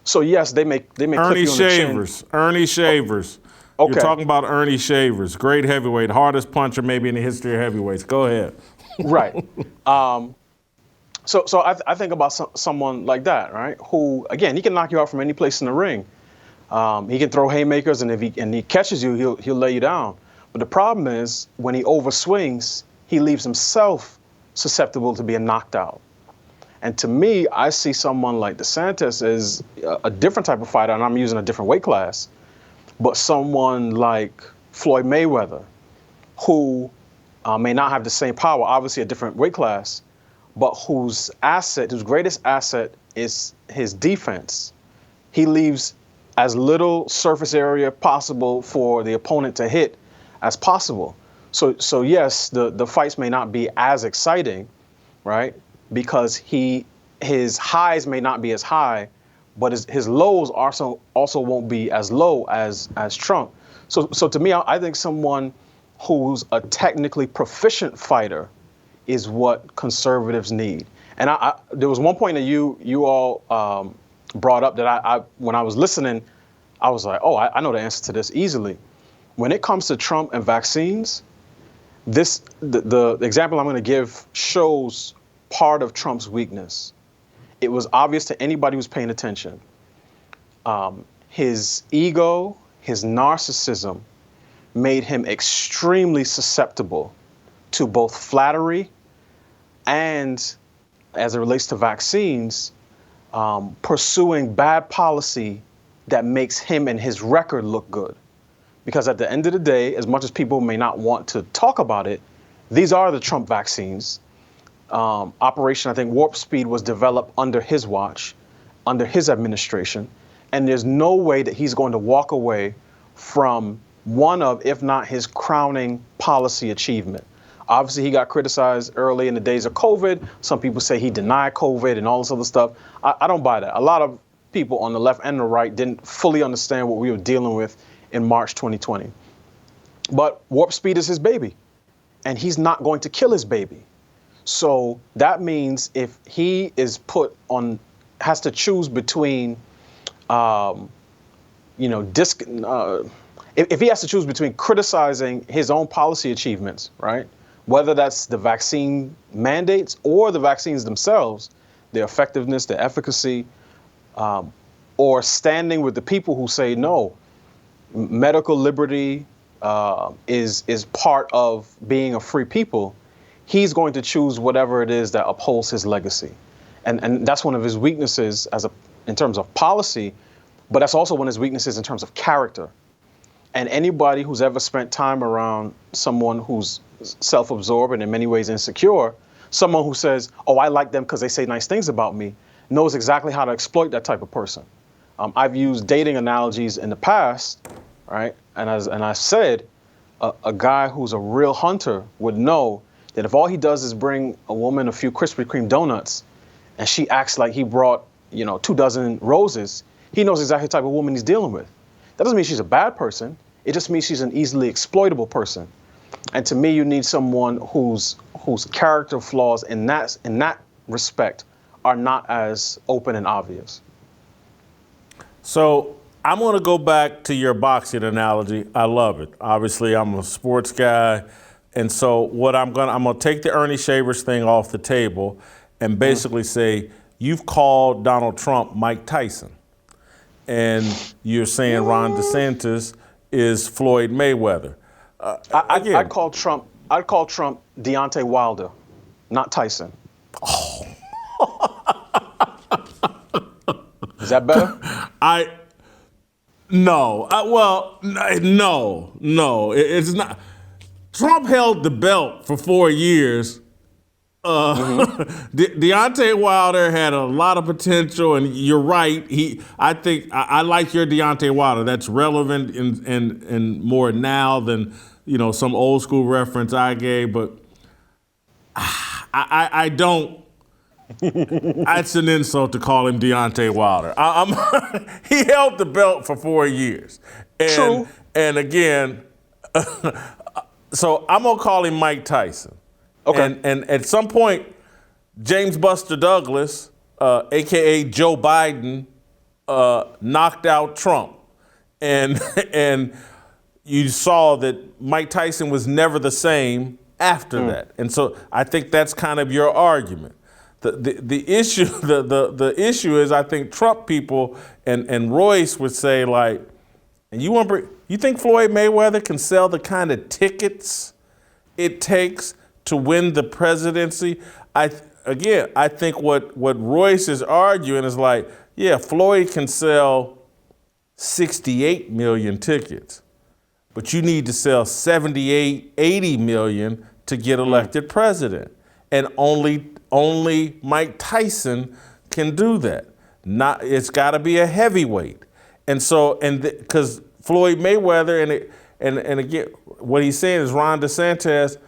So yes, they may clip you on the chin. Ernie Shavers. Okay. You're talking about Ernie Shavers, great heavyweight, hardest puncher maybe in the history of heavyweights. Go ahead. Right. So I think about someone like that, right? Who, again, he can knock you out from any place in the ring. He can throw haymakers, and if he catches you, he'll lay you down. But the problem is, when he overswings, he leaves himself susceptible to being knocked out. And to me, I see someone like DeSantis as a different type of fighter, and I'm using a different weight class, but someone like Floyd Mayweather, who may not have the same power, obviously a different weight class, but whose greatest asset is his defense. He leaves as little surface area possible for the opponent to hit as possible. So yes, the fights may not be as exciting, right? Because his highs may not be as high, but his lows also won't be as low as Trump. So to me, I think someone who's a technically proficient fighter is what conservatives need. And there was one point that you all brought up that I when I was listening, I was like, oh, I know the answer to this easily. When it comes to Trump and vaccines, the example I'm going to give shows part of Trump's weakness. It was obvious to anybody who's paying attention. His ego, his narcissism made him extremely susceptible to both flattery and, as it relates to vaccines, pursuing bad policy that makes him and his record look good. Because at the end of the day, as much as people may not want to talk about it, these are the Trump vaccines. Operation, I think, Warp Speed was developed under his watch, under his administration. And there's no way that he's going to walk away from one of, if not his crowning policy achievement. Obviously, he got criticized early in the days of COVID. Some people say he denied COVID and all this other stuff. I don't buy that. A lot of people on the left and the right didn't fully understand what we were dealing with in March 2020. But warp speed is his baby, and he's not going to kill his baby. So that means if he is has to choose between, if he has to choose between criticizing his own policy achievements, right? Whether that's the vaccine mandates or the vaccines themselves, their effectiveness, their efficacy, or standing with the people who say no, medical liberty is part of being a free people. He's going to choose whatever it is that upholds his legacy, and that's one of his weaknesses in terms of policy, but that's also one of his weaknesses in terms of character. And anybody who's ever spent time around someone who's self-absorbed and in many ways insecure, someone who says, "Oh, I like them because they say nice things about me," knows exactly how to exploit that type of person. I've used dating analogies in the past, right? And I said, a guy who's a real hunter would know that if all he does is bring a woman a few Krispy Kreme donuts, and she acts like he brought 24 roses, he knows exactly the type of woman he's dealing with. That doesn't mean she's a bad person. It just means she's an easily exploitable person. And to me, you need someone whose character flaws in that respect are not as open and obvious. So I'm going to go back to your boxing analogy. I love it. Obviously, I'm a sports guy. And so what I'm going to take the Ernie Shavers thing off the table and basically say, you've called Donald Trump Mike Tyson. And you're saying Ron DeSantis is Floyd Mayweather. I'd call Trump Deontay Wilder, not Tyson. Oh. Is that better? No. It's not. Trump held the belt for 4 years. Deontay Wilder had a lot of potential, and you're right. I think I like your Deontay Wilder. That's relevant and more now than some old school reference I gave. But I don't. It's an insult to call him Deontay Wilder. He held the belt for 4 years. True. And again, so I'm gonna call him Mike Tyson. Okay. And at some point, James Buster Douglas, AKA Joe Biden, knocked out Trump. And you saw that Mike Tyson was never the same after that. And so I think that's kind of your argument. The issue is I think Trump people and Royce would say, like, and you think Floyd Mayweather can sell the kind of tickets it takes to win the presidency? I think what Royce is arguing is like, yeah, Floyd can sell 68 million tickets, but you need to sell 78, 80 million to get elected president. And only Mike Tyson can do that. It's got to be a heavyweight. And so, because Floyd Mayweather, and again, what he's saying is Ron DeSantis,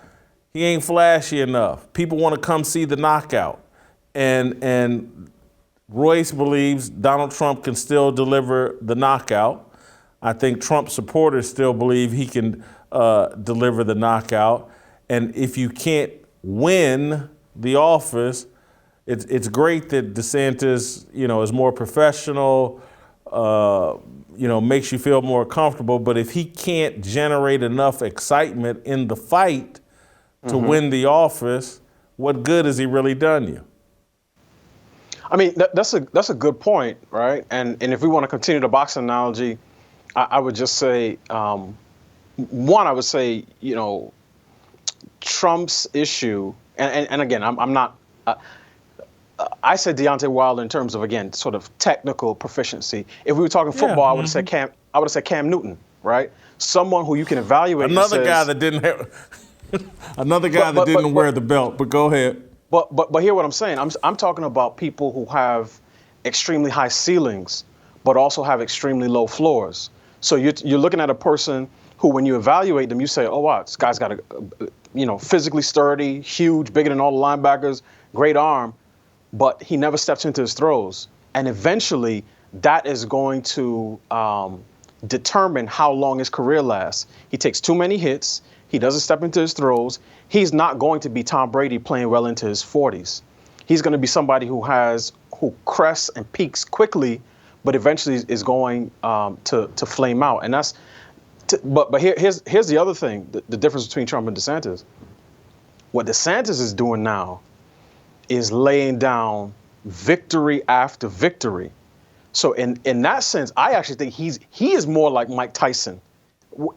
he ain't flashy enough. People want to come see the knockout. And Royce believes Donald Trump can still deliver the knockout. I think Trump supporters still believe he can deliver the knockout. And if you can't win the office, it's great that DeSantis, is more professional, makes you feel more comfortable. But if he can't generate enough excitement in the fight to win the office, what good has he really done you? I mean, that's a good point, right? And if we want to continue the boxing analogy, I would just say, Trump's issue, and again, I'm not. I said Deontay Wilder in terms of, again, sort of technical proficiency. If we were talking football, I would have said Cam Newton, right? Someone who you can evaluate. Another guy that didn't wear the belt. But go ahead. But hear what I'm saying. I'm talking about people who have extremely high ceilings, but also have extremely low floors. So you're looking at a person who, when you evaluate them, you say, oh wow, this guy's got a physically sturdy, huge, bigger than all the linebackers, great arm, but he never steps into his throws. And eventually that is going to determine how long his career lasts. He takes too many hits. He doesn't step into his throws. He's not going to be Tom Brady playing well into his 40s. He's going to be somebody who crests and peaks quickly, but eventually is going to flame out. And that's, but here's the other thing, the difference between Trump and DeSantis. What DeSantis is doing now is laying down victory after victory. So in that sense, I actually think he is more like Mike Tyson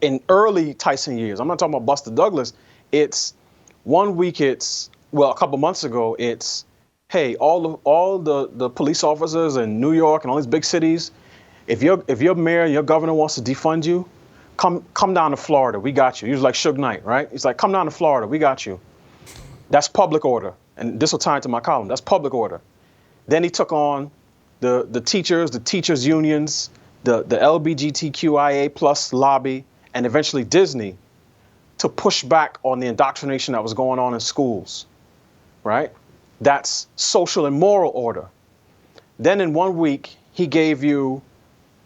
in early Tyson years. I'm not talking about Buster Douglas. It's 1 week. A couple months ago, it's, hey, all the police officers in New York and all these big cities, if your mayor, your governor wants to defund you, come down to Florida. We got you. He was like Suge Knight, right? He's like, come down to Florida. We got you. That's public order. And this will tie into my column. That's public order. Then he took on the teachers unions, the LGBTQIA plus lobby, and eventually Disney to push back on the indoctrination that was going on in schools, right? That's social and moral order. Then in 1 week, he gave you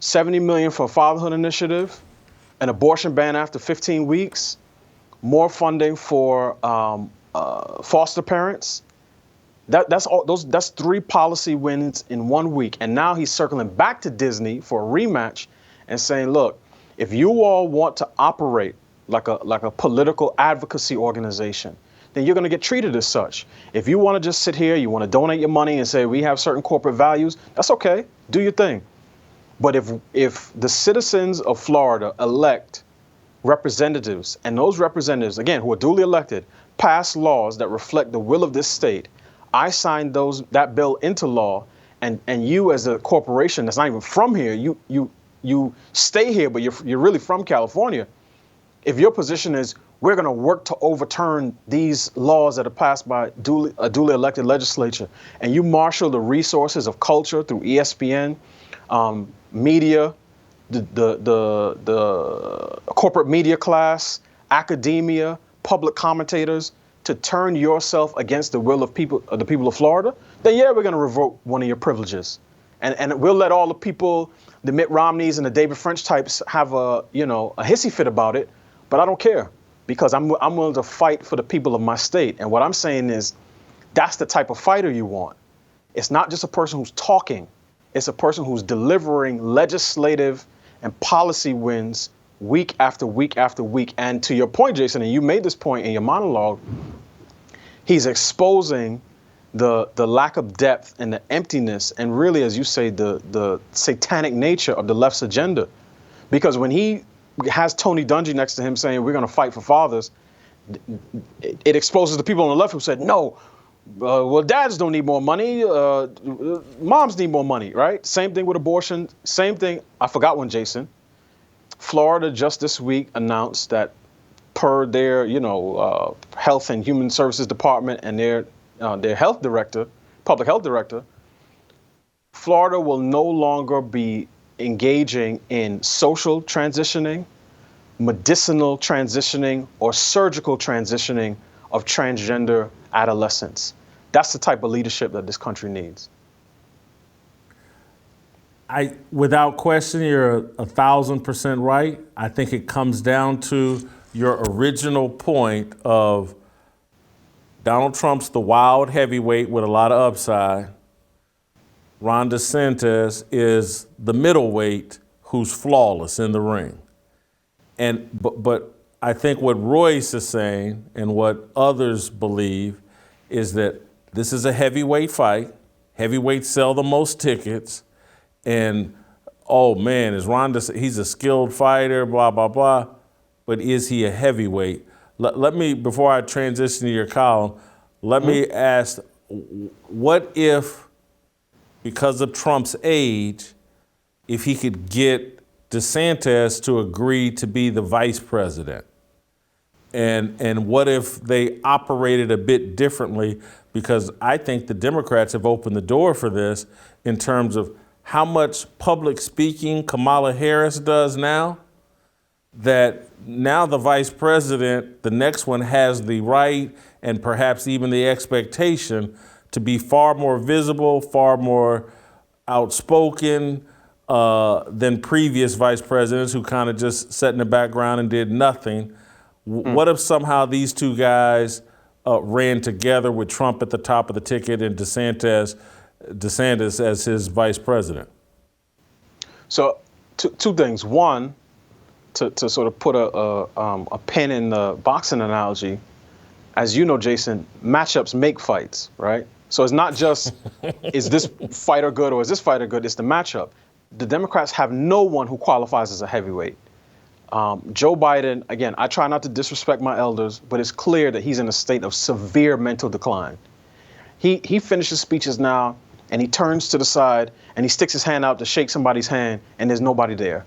$70 million for a fatherhood initiative, an abortion ban after 15 weeks, more funding for foster parents. That's 3 policy wins in 1 week. And now he's circling back to Disney for a rematch and saying, look, if you all want to operate like a political advocacy organization, then you're going to get treated as such. If you want to just sit here, you want to donate your money and say we have certain corporate values, that's okay. Do your thing. But if the citizens of Florida elect representatives, and those representatives, again, who are duly elected, pass laws that reflect the will of this state, I signed that bill into law, and you as a corporation that's not even from here, you stay here, but you're really from California. If your position is we're going to work to overturn these laws that are passed by a duly elected legislature, and you marshal the resources of culture through ESPN, media, the corporate media class, academia, public commentators, to turn yourself against the will of the people of Florida, then yeah, we're going to revoke one of your privileges, and we'll let all the people, the Mitt Romneys and the David French types, have a hissy fit about it, but I don't care, because I'm willing to fight for the people of my state. And what I'm saying is, that's the type of fighter you want. It's not just a person who's talking; it's a person who's delivering legislative and policy wins week after week after week. And to your point, Jason, and you made this point in your monologue, he's exposing the lack of depth and the emptiness, and really, as you say, the satanic nature of the left's agenda. Because when he has Tony Dungy next to him saying we're going to fight for fathers, it exposes the people on the left who said, no, well, dads don't need more money, moms need more money, right? Same thing with abortion, same thing. I forgot one, Jason. Florida just this week announced that per their, Health and Human Services Department and their health director, public health director, Florida will no longer be engaging in social transitioning, medicinal transitioning, or surgical transitioning of transgender adolescents. That's the type of leadership that this country needs. Without question, you're 1,000% right. I think it comes down to your original point of Donald Trump's the wild heavyweight with a lot of upside. Ron DeSantis is the middleweight who's flawless in the ring. But I think what Royce is saying and what others believe is that this is a heavyweight fight. Heavyweights sell the most tickets. And, oh man, is Ron DeSantis, he's a skilled fighter, blah, blah, blah. But is he a heavyweight? Let me, before I transition to your column, let me ask, what if, because of Trump's age, if he could get DeSantis to agree to be the vice president? And what if they operated a bit differently? Because I think the Democrats have opened the door for this in terms of how much public speaking Kamala Harris does now, that now the vice president, the next one, has the right and perhaps even the expectation to be far more visible, far more outspoken, than previous vice presidents who kind of just sat in the background and did nothing. What if somehow these two guys ran together with Trump at the top of the ticket and DeSantis as his vice president? So two things. One, to sort of put a pin in the boxing analogy, as you know, Jason, matchups make fights, right? So it's not just, is this fighter good or is this fighter good? It's the matchup. The Democrats have no one who qualifies as a heavyweight. Joe Biden, again, I try not to disrespect my elders, but it's clear that he's in a state of severe mental decline. He finishes speeches now, and he turns to the side, and he sticks his hand out to shake somebody's hand, and there's nobody there.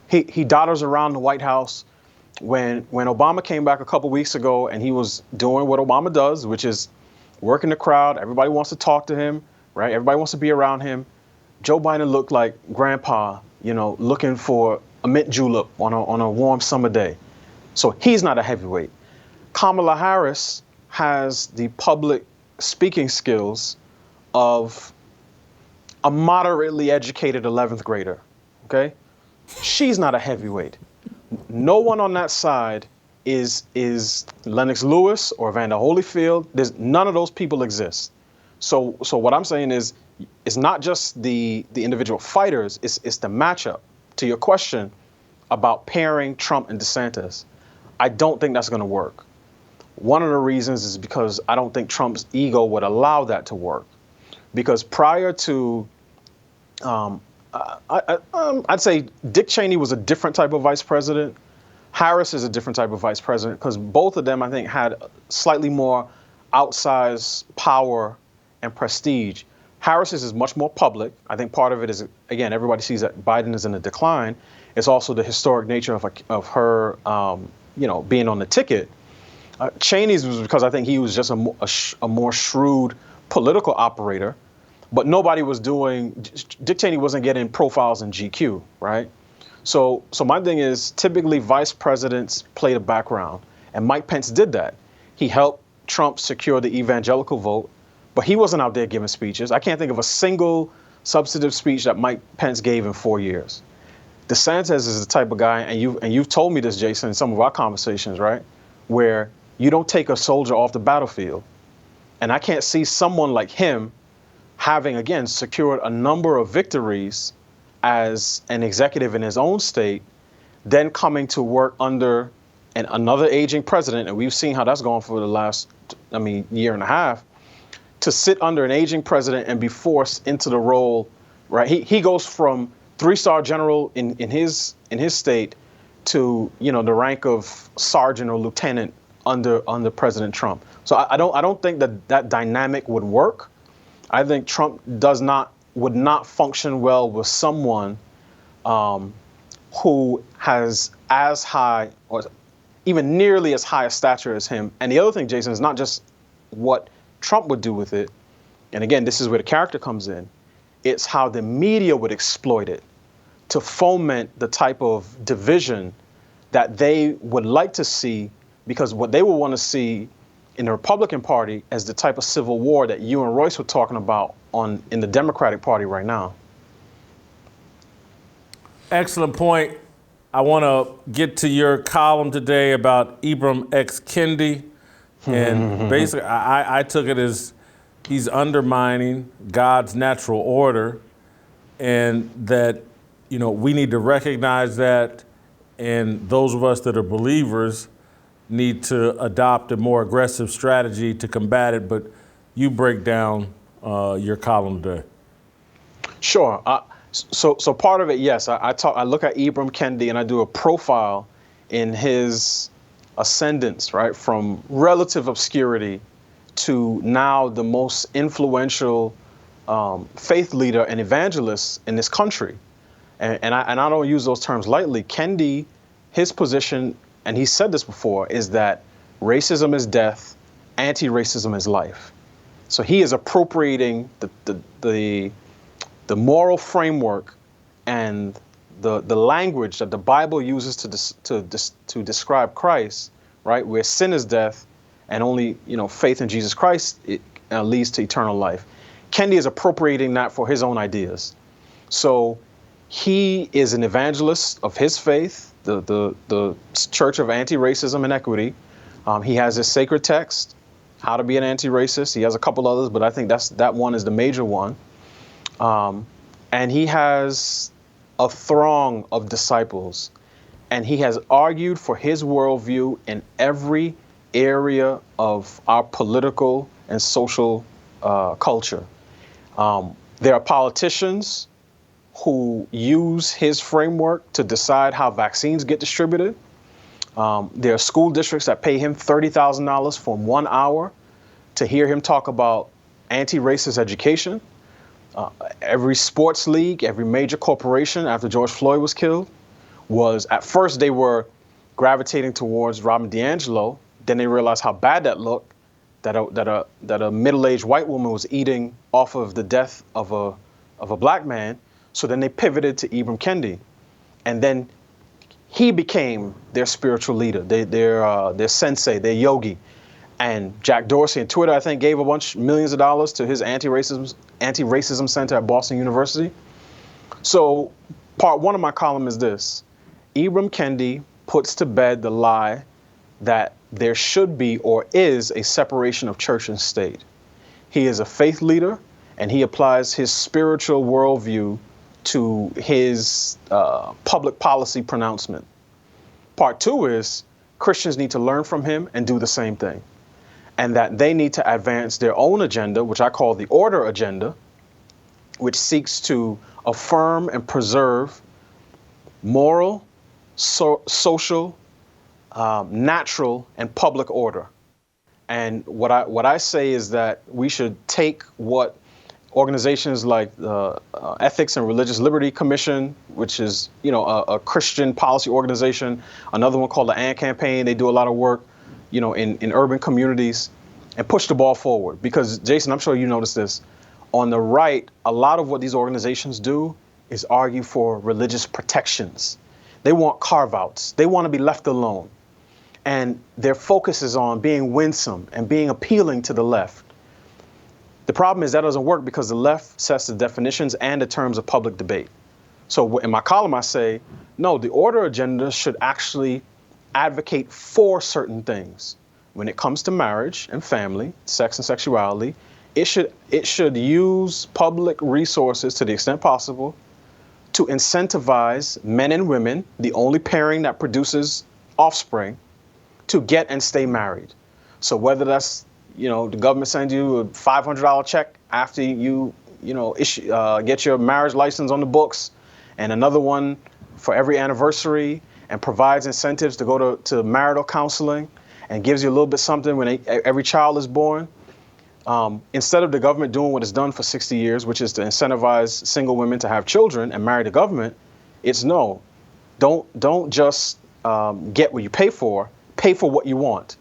He dodders around the White House. When Obama came back a couple weeks ago, and he was doing what Obama does, which is working the crowd. Everybody wants to talk to him, right? Everybody wants to be around him. Joe Biden looked like grandpa, looking for a mint julep on a warm summer day. So he's not a heavyweight. Kamala Harris has the public speaking skills of a moderately educated 11th grader, okay? She's not a heavyweight. No one on that side is Lennox Lewis or Evander Holyfield. None of those people exist. So what I'm saying is, it's not just the individual fighters, it's the matchup. To your question about pairing Trump and DeSantis, I don't think that's going to work. One of the reasons is because I don't think Trump's ego would allow that to work. Because prior to, I'd say Dick Cheney was a different type of vice president. Harris is a different type of vice president because both of them, I think, had slightly more outsized power and prestige. Harris's is much more public. I think part of it is, again, everybody sees that Biden is in a decline. It's also the historic nature of her, being on the ticket. Cheney's was because I think he was just a more shrewd political operator, but nobody was doing. Dick Cheney wasn't getting profiles in GQ, right? So my thing is, typically vice presidents play the background, and Mike Pence did that. He helped Trump secure the evangelical vote, but he wasn't out there giving speeches. I can't think of a single substantive speech that Mike Pence gave in 4 years. DeSantis is the type of guy, and you've told me this, Jason, in some of our conversations, right, where you don't take a soldier off the battlefield. And I can't see someone like him having, again, secured a number of victories as an executive in his own state, then coming to work under another aging president, and we've seen how that's gone for the last, year and a half, to sit under an aging president and be forced into the role, right? He goes from 3-star general in his state to, the rank of sergeant or lieutenant under President Trump. So I don't think that dynamic would work. I think Trump would not function well with someone who has as high or even nearly as high a stature as him. And the other thing, Jason, is not just what Trump would do with it. And again, this is where the character comes in. It's how the media would exploit it to foment the type of division that they would like to see, because what they would want to see in the Republican Party as the type of civil war that you and Royce were talking about in the Democratic Party right now. Excellent point. I want to get to your column today about Ibram X. Kendi. And basically, I took it as he's undermining God's natural order, and that, we need to recognize that, and those of us that are believers need to adopt a more aggressive strategy to combat it. But you break down your column today. Sure. So part of it, yes, I look at Ibram Kendi and I do a profile in his ascendance, right, from relative obscurity to now the most influential faith leader and evangelist in this country. And I don't use those terms lightly. Kendi, his position, and he said this before, is that racism is death, anti-racism is life. So he is appropriating the moral framework and the language that the Bible uses to describe Christ, right, where sin is death and only faith in Jesus Christ leads to eternal life. Kendi is appropriating that for his own ideas. So He is an evangelist of his faith, the Church of Anti-Racism and Equity. He has his sacred text, How to Be an Anti-Racist. He has a couple others, but I think that one is the major one. And he has a throng of disciples, and he has argued for his worldview in every area of our political and social culture. There are politicians who use his framework to decide how vaccines get distributed. There are school districts that pay him $30,000 for 1 hour to hear him talk about anti-racist education. Every sports league, every major corporation after George Floyd was killed was, at first they were gravitating towards Robin DiAngelo. Then they realized how bad that looked, that a middle-aged white woman was eating off of the death of a black man. So then they pivoted to Ibram Kendi, and then he became their spiritual leader, their sensei, their yogi. And Jack Dorsey and Twitter, I think, gave millions of dollars to his anti-racism center at Boston University. So part one of my column is this: Ibram Kendi puts to bed the lie that there should be or is a separation of church and state. He is a faith leader, and he applies his spiritual worldview to his public policy pronouncement. Part two is Christians need to learn from him and do the same thing, and that they need to advance their own agenda, which I call the order agenda, which seeks to affirm and preserve moral, social, natural, and public order. And what I say is that we should take what organizations like the Ethics and Religious Liberty Commission, which is, a Christian policy organization, another one called the AND Campaign. They do a lot of work, in urban communities, and push the ball forward. Because, Jason, I'm sure you noticed this. On the right, a lot of what these organizations do is argue for religious protections. They want carve-outs. They want to be left alone. And their focus is on being winsome and being appealing to the left. The problem is that doesn't work because the left sets the definitions and the terms of public debate. So in my column, I say, no, the order agenda should actually advocate for certain things. When it comes to marriage and family, sex and sexuality, it should use public resources to the extent possible to incentivize men and women, the only pairing that produces offspring, to get and stay married. So whether that's, the government sends you a $500 check after you get your marriage license on the books, and another one for every anniversary, and provides incentives to go to marital counseling, and gives you a little bit something when every child is born. Instead of the government doing what it's done for 60 years, which is to incentivize single women to have children and marry the government, it's no. Don't just get what you pay for what you want.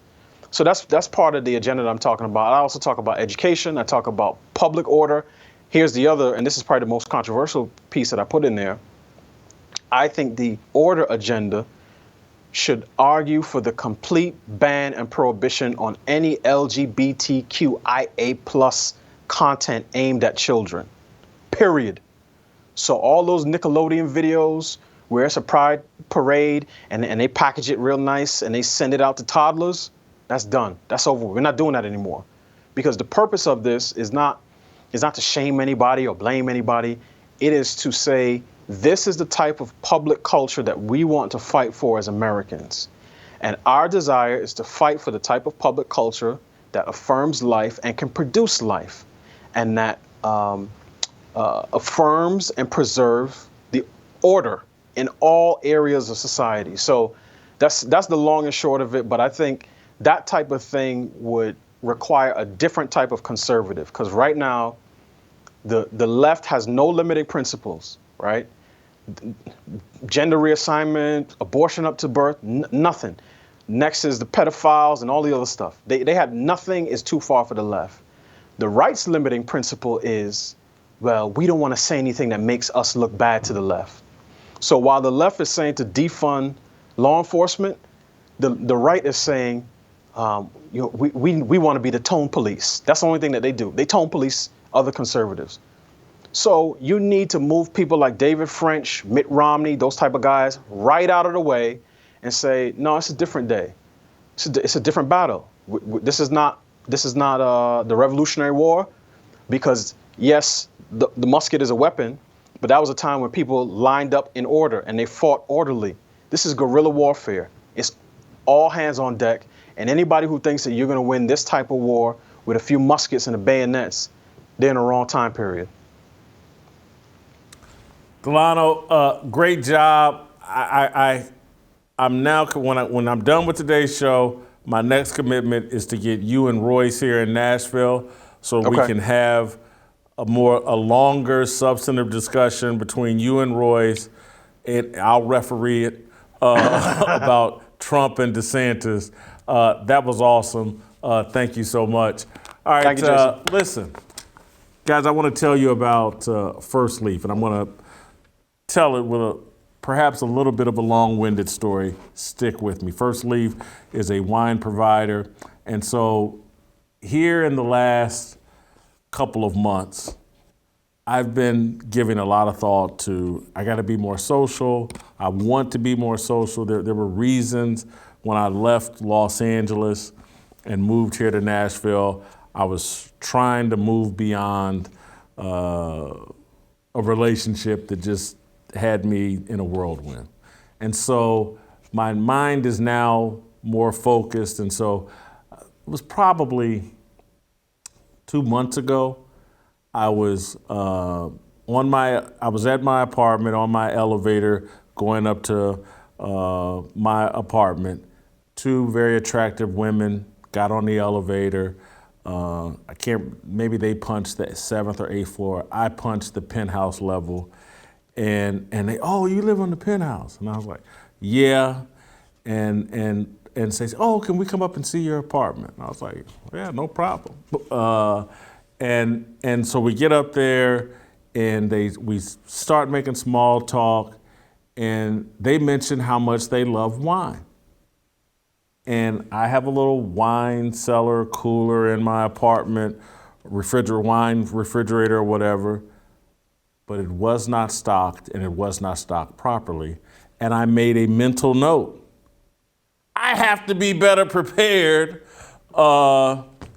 So that's part of the agenda that I'm talking about. I also talk about education. I talk about public order. Here's the other, and this is probably the most controversial piece that I put in there. I think the order agenda should argue for the complete ban and prohibition on any LGBTQIA+ content aimed at children, period. So all those Nickelodeon videos where it's a pride parade and they package it real nice and they send it out to toddlers, that's done. That's over. We're not doing that anymore. Because the purpose of this is not to shame anybody or blame anybody. It is to say, this is the type of public culture that we want to fight for as Americans. And our desire is to fight for the type of public culture that affirms life and can produce life, and that affirms and preserves the order in all areas of society. So that's the long and short of it. But I think that type of thing would require a different type of conservative, because right now the left has no limiting principles, right? Gender reassignment, abortion up to birth, nothing. Next is the pedophiles and all the other stuff. They have nothing is too far for the left. The right's limiting principle is, well, we don't want to say anything that makes us look bad to the left. So while the left is saying to defund law enforcement, the right is saying, we want to be the tone police. That's the only thing that they do. They tone police other conservatives. So you need to move people like David French, Mitt Romney, those type of guys right out of the way and say, no, it's a different day. It's a different battle. This is not the Revolutionary War, because yes, the musket is a weapon, but that was a time when people lined up in order and they fought orderly. This is guerrilla warfare. It's all hands on deck. And anybody who thinks that you're going to win this type of war with a few muskets and the bayonets, they're in the wrong time period. Delano, great job. I'm now, when I'm done with today's show, my next commitment is to get you and Royce here in Nashville so we can have a longer substantive discussion between you and Royce, and I'll referee it, about Trump and DeSantis. That was awesome. Thank you so much. All right, Thank you, Jason. Listen, guys, I want to tell you about First Leaf, and I'm going to tell it with perhaps a little bit of a long-winded story. Stick with me. First Leaf is a wine provider, and so here in the last couple of months, I've been giving a lot of thought to, I got to be more social. I want to be more social. There were reasons when I left Los Angeles and moved here to Nashville. I was trying to move beyond a relationship that just had me in a whirlwind. And so my mind is now more focused. And so it was probably 2 months ago, I was at my apartment on my elevator going up to my apartment. Two very attractive women got on the elevator. Maybe they punched the 7th or 8th floor. I punched the penthouse level. And they, oh, you live on the penthouse? And I was like, yeah. And says, oh, can we come up and see your apartment? And I was like, yeah, no problem. And so we get up there and we start making small talk, and they mention how much they love wine. And I have a little wine cellar cooler in my apartment, wine refrigerator or whatever, but it was not stocked, and it was not stocked properly. And I made a mental note. I have to be better prepared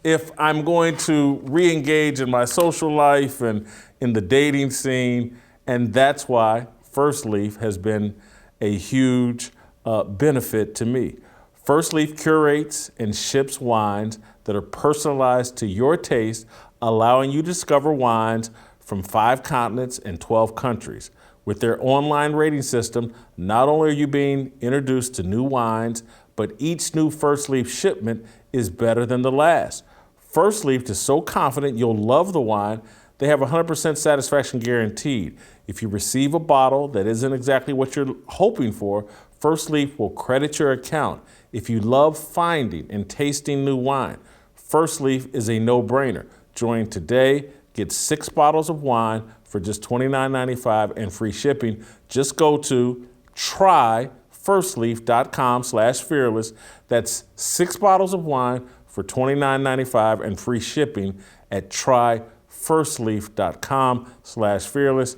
if I'm going to re-engage in my social life and in the dating scene. And that's why First Leaf has been a huge benefit to me. First Leaf curates and ships wines that are personalized to your taste, allowing you to discover wines from 5 continents and 12 countries. With their online rating system, not only are you being introduced to new wines, but each new First Leaf shipment is better than the last. First Leaf is so confident you'll love the wine, they have 100% satisfaction guaranteed. If you receive a bottle that isn't exactly what you're hoping for, First Leaf will credit your account. If you love finding and tasting new wine, First Leaf is a no-brainer. Join today. Get 6 bottles of wine for just $29.95 and free shipping. Just go to tryfirstleaf.com/fearless. That's 6 bottles of wine for $29.95 and free shipping at tryfirstleaf.com/fearless.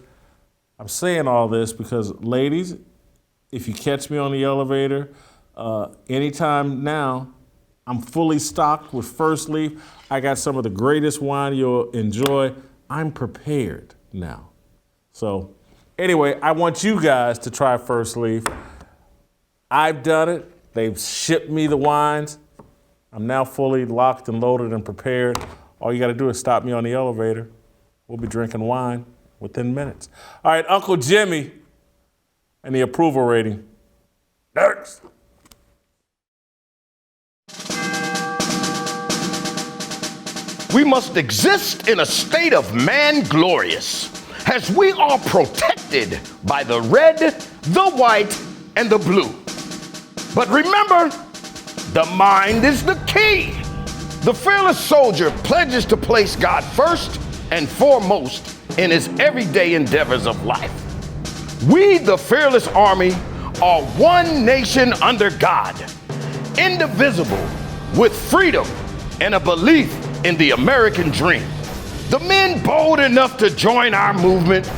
I'm saying all this because, ladies, if you catch me on the elevator anytime now, I'm fully stocked with First Leaf. I got some of the greatest wine you'll enjoy. I'm prepared now. So anyway, I want you guys to try First Leaf. I've done it. They've shipped me the wines. I'm now fully locked and loaded and prepared. All you got to do is stop me on the elevator. We'll be drinking wine within minutes. All right, Uncle Jimmy and the approval rating. Next. We must exist in a state of man glorious, as we are protected by the red, the white, and the blue. But remember, the mind is the key. The fearless soldier pledges to place God first and foremost in his everyday endeavors of life. We, the fearless army, are one nation under God, indivisible, with freedom and a belief in the American dream. The men bold enough to join our movement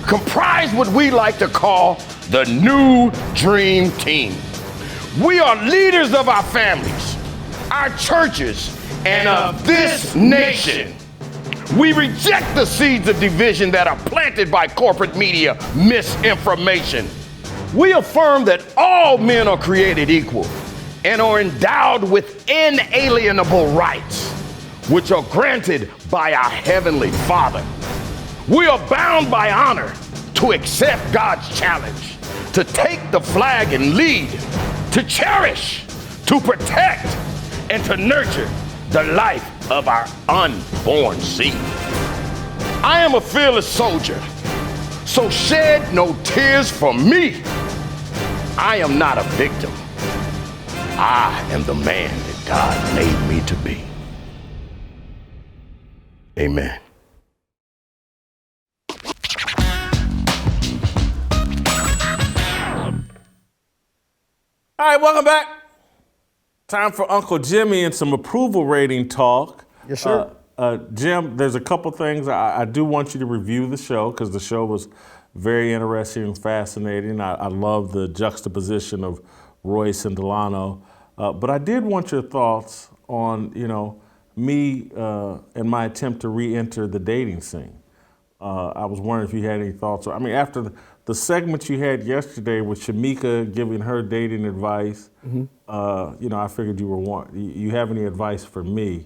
comprise what we like to call the New Dream Team. We are leaders of our families, our churches, and of this nation. We reject the seeds of division that are planted by corporate media misinformation. We affirm that all men are created equal and are endowed with inalienable rights, which are granted by our Heavenly Father. We are bound by honor to accept God's challenge, to take the flag and lead, to cherish, to protect, and to nurture the life of our unborn seed. I am a fearless soldier, so shed no tears for me. I am not a victim. I am the man that God made me to be. Amen. All right, welcome back. Time for Uncle Jimmy and some approval rating talk. Yes, sir. Jim, there's a couple things. I do want you to review the show because the show was very interesting and fascinating. I love the juxtaposition of Royce and Delano. But I did want your thoughts on, me and my attempt to re-enter the dating scene. I was wondering if you had any thoughts. I mean, after the segment you had yesterday with Shamika giving her dating advice, I figured you have any advice for me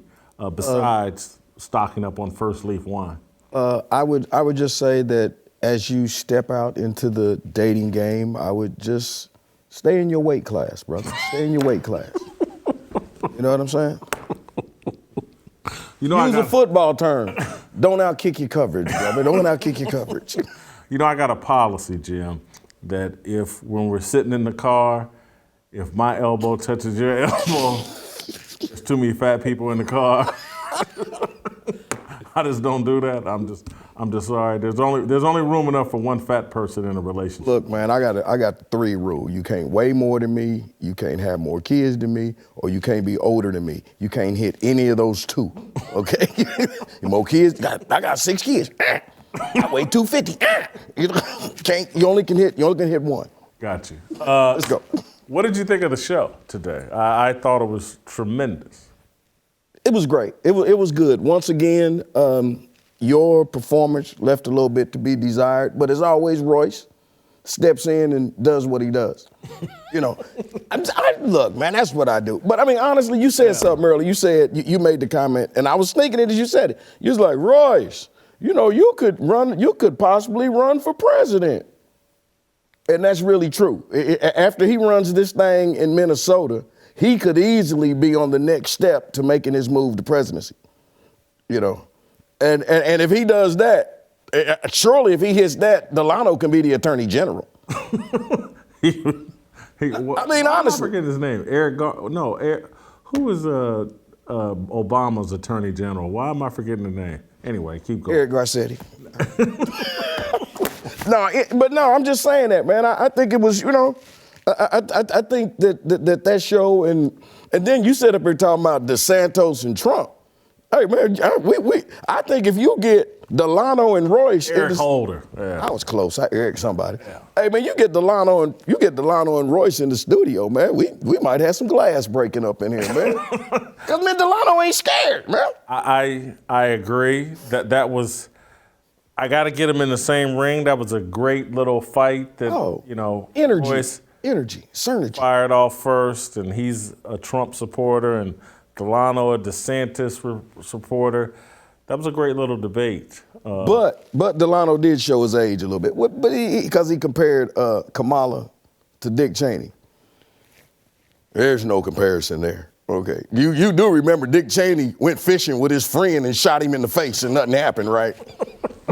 besides stocking up on First Leaf wine? I would just say that as you step out into the dating game, I would just stay in your weight class, brother. Stay in your weight class. You know what I'm saying? Use a football term. Don't outkick your coverage, brother. Don't outkick your coverage. I got a policy, Jim, that when we're sitting in the car, if my elbow touches your elbow, there's too many fat people in the car. I just don't do that. I'm just sorry. There's only room enough for one fat person in a relationship. Look, man, I got the 3 rule. You can't weigh more than me, you can't have more kids than me, or you can't be older than me. You can't hit any of those 2. Okay? More kids? I got 6 kids. I weigh 250. You only can hit 1. Got you. Let's go. What did you think of the show today? I thought it was tremendous. It was great. It was good. Once again, your performance left a little bit to be desired, but as always, Royce steps in and does what he does. Look, man, that's what I do. But I mean, honestly, you said something earlier. You said, you made the comment, and I was thinking it as you said it. You was like, Royce, you could possibly run for president. And that's really true. After he runs this thing in Minnesota, he could easily be on the next step to making his move to presidency. And if he does that, surely if he hits that, Delano can be the attorney general. Honestly. I forget his name. Who is Obama's attorney general? Why am I forgetting the name? Anyway, keep going. Eric Garcetti. No, I'm just saying that, man. I think it was, I think that show, and then you sit up here talking about DeSantis and Trump. Hey, man, I think if you get Delano and Royce, Eric Holder. Yeah. I was close. Eric somebody. Yeah. Hey, man, you get Delano and Royce in the studio, man. We might have some glass breaking up in here, man. Because man, Delano ain't scared, man. I agree that was. I got to get him in the same ring. That was a great little fight that energy, synergy. Fired off first, and he's a Trump supporter, and Delano a DeSantis supporter. That was a great little debate. But Delano did show his age a little bit, but because he compared Kamala to Dick Cheney. There's no comparison there. Okay, you do remember Dick Cheney went fishing with his friend and shot him in the face and nothing happened, right?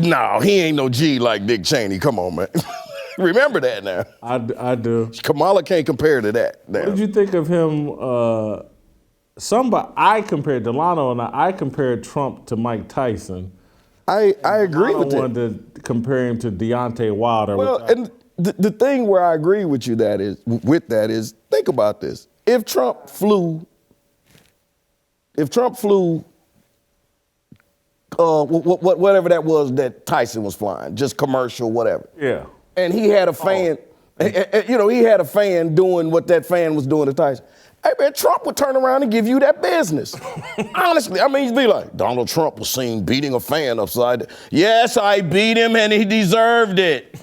No, he ain't no G like Dick Cheney. Come on, man. Remember that now. I do. Kamala can't compare to that. Now. What did you think of him? I compared Delano and I compared Trump to Mike Tyson. I agree with that. I wanted to compare him to Deontay Wilder. Well, and the thing where I agree with you is think about this. If Trump flew whatever that was that Tyson was flying, just commercial, whatever. Yeah. And he had a fan, he had a fan doing what that fan was doing to Tyson. Hey, man, Trump would turn around and give you that business. Honestly, I mean, he'd be like, Donald Trump was seen beating a fan upside the... Yes, I beat him and he deserved it.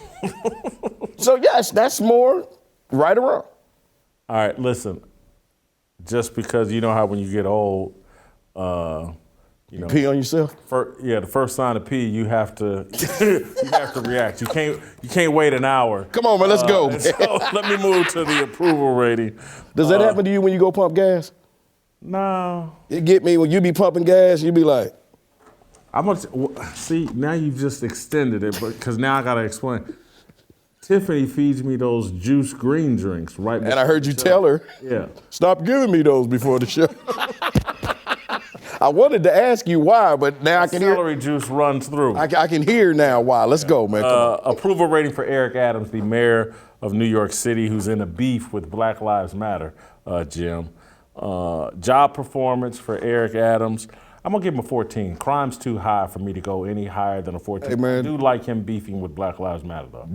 So, yes, that's more right or wrong. All right, listen. Just because you know how when you get old, you pee on yourself? The first sign of pee, you have to react. You can't wait an hour. Come on, man, let's go. So let me move to the approval rating. Does that happen to you when you go pump gas? No. It get me when you be pumping gas, you be like, see, now you've just extended it, because now I gotta explain. Tiffany feeds me those juice green drinks right before and I heard you the show. tell her, yeah, stop giving me those before the show. I wanted to ask you why, but now I can hear. Celery juice runs through. I can hear now why. Let's go, man. Approval rating for Eric Adams, the mayor of New York City, who's in a beef with Black Lives Matter, Jim. Job performance for Eric Adams. I'm gonna give him a 14. Crime's too high for me to go any higher than a 14. Hey, man. I do like him beefing with Black Lives Matter, though.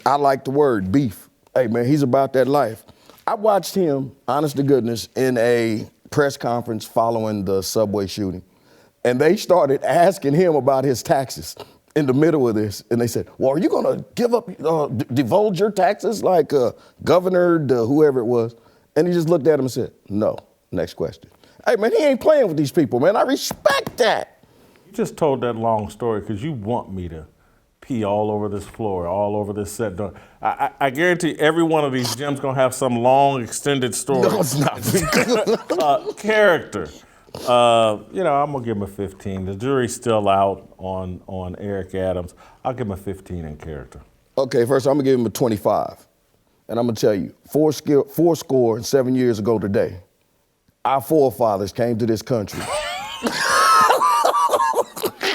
I like the word beef. Hey, man, he's about that life. I watched him, honest to goodness, in a press conference following the subway shooting. And they started asking him about his taxes in the middle of this. And they said, well, are you gonna give up, divulge your taxes like Governor, whoever it was? And he just looked at him and said, no. Next question. Hey, man, he ain't playing with these people, man. I respect that. You just told that long story because you want me to pee all over this floor, all over this set. I guarantee every one of these Jim's gonna have some long, extended story. No, it's not. Character. I'm gonna give him a 15. The jury's still out on Eric Adams. I'll give him a 15 in character. Okay, first I'm gonna give him a 25. And I'm gonna tell you, 7 years ago today, our forefathers came to this country.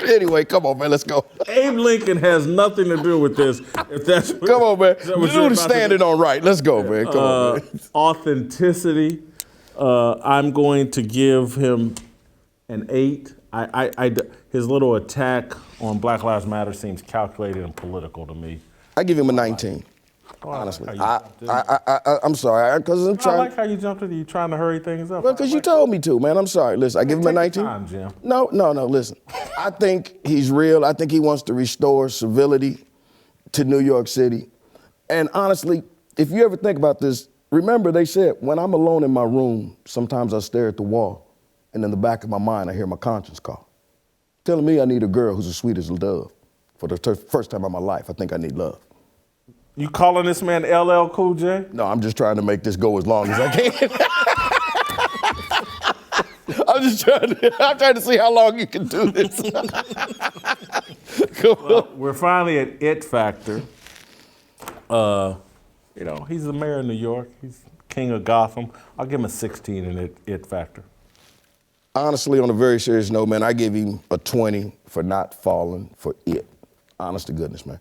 Anyway, come on, man, let's go. Abe Lincoln has nothing to do with this. If that's what, come on, man. Dude, standing on right. Let's go, man. Come on, man. Authenticity. I'm going to give him an 8. His little attack on Black Lives Matter seems calculated and political to me. I give him a 19. Honestly, I'm sorry, because I'm trying. I like how you jumped in. You trying to hurry things up. Well, because you told me to, man. I'm sorry. Listen, I give him a 19. Time, Jim. No. Listen, I think he's real. I think he wants to restore civility to New York City. And honestly, if you ever think about this, remember they said when I'm alone in my room, sometimes I stare at the wall, and in the back of my mind, I hear my conscience call, telling me I need a girl who's as sweet as a dove. For the first time in my life, I think I need love. You calling this man LL Cool J? No, I'm just trying to make this go as long as I can. I'm trying to see how long you can do this. We're finally at It Factor. He's the mayor of New York. He's king of Gotham. I'll give him a 16 in It Factor. Honestly, on a very serious note, man, I give him a 20 for not falling for it. Honest to goodness, man.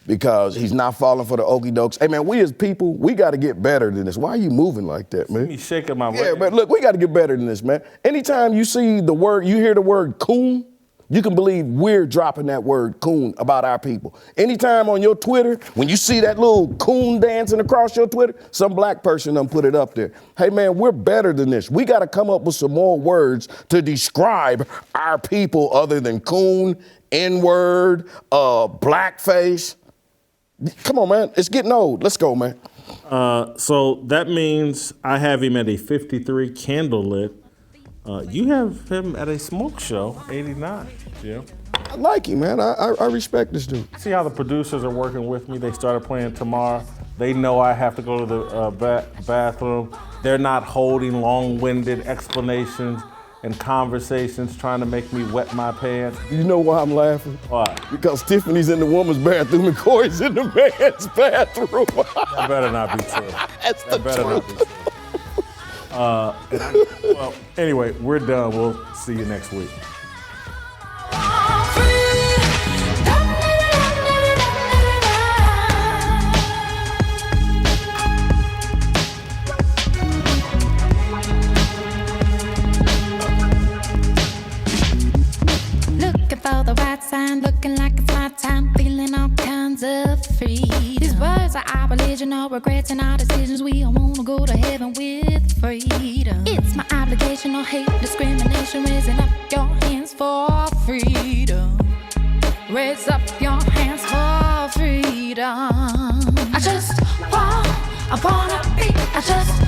Because he's not falling for the okey dokes. Hey, man, we as people, we got to get better than this. Why are you moving like that, man? Me shaking my Yeah, man, look, we got to get better than this, man. Anytime you hear the word coon, you can believe we're dropping that word coon about our people. Anytime on your Twitter, when you see that little coon dancing across your Twitter, some black person done put it up there. Hey, man, we're better than this. We got to come up with some more words to describe our people other than coon, N-word, blackface. Come on, man. It's getting old. Let's go, man. So that means I have him at a 53 candlelit. You have him at a smoke show, 89, Jim. I like him, man. I respect this dude. See how the producers are working with me? They started playing tomorrow. They know I have to go to the bathroom. They're not holding long-winded explanations and conversations trying to make me wet my pants. You know why I'm laughing? Why? Because Tiffany's in the woman's bathroom and Corey's in the man's bathroom. That better not be true. That better not be true. Well, anyway, we're done. We'll see you next week. Looking for the minds of freedom. These words are our religion, no regrets in our decisions. We all wanna go to heaven with freedom. It's my obligation, no hate, discrimination. Raising up your hands for freedom. Raise up your hands for freedom. I wanna be,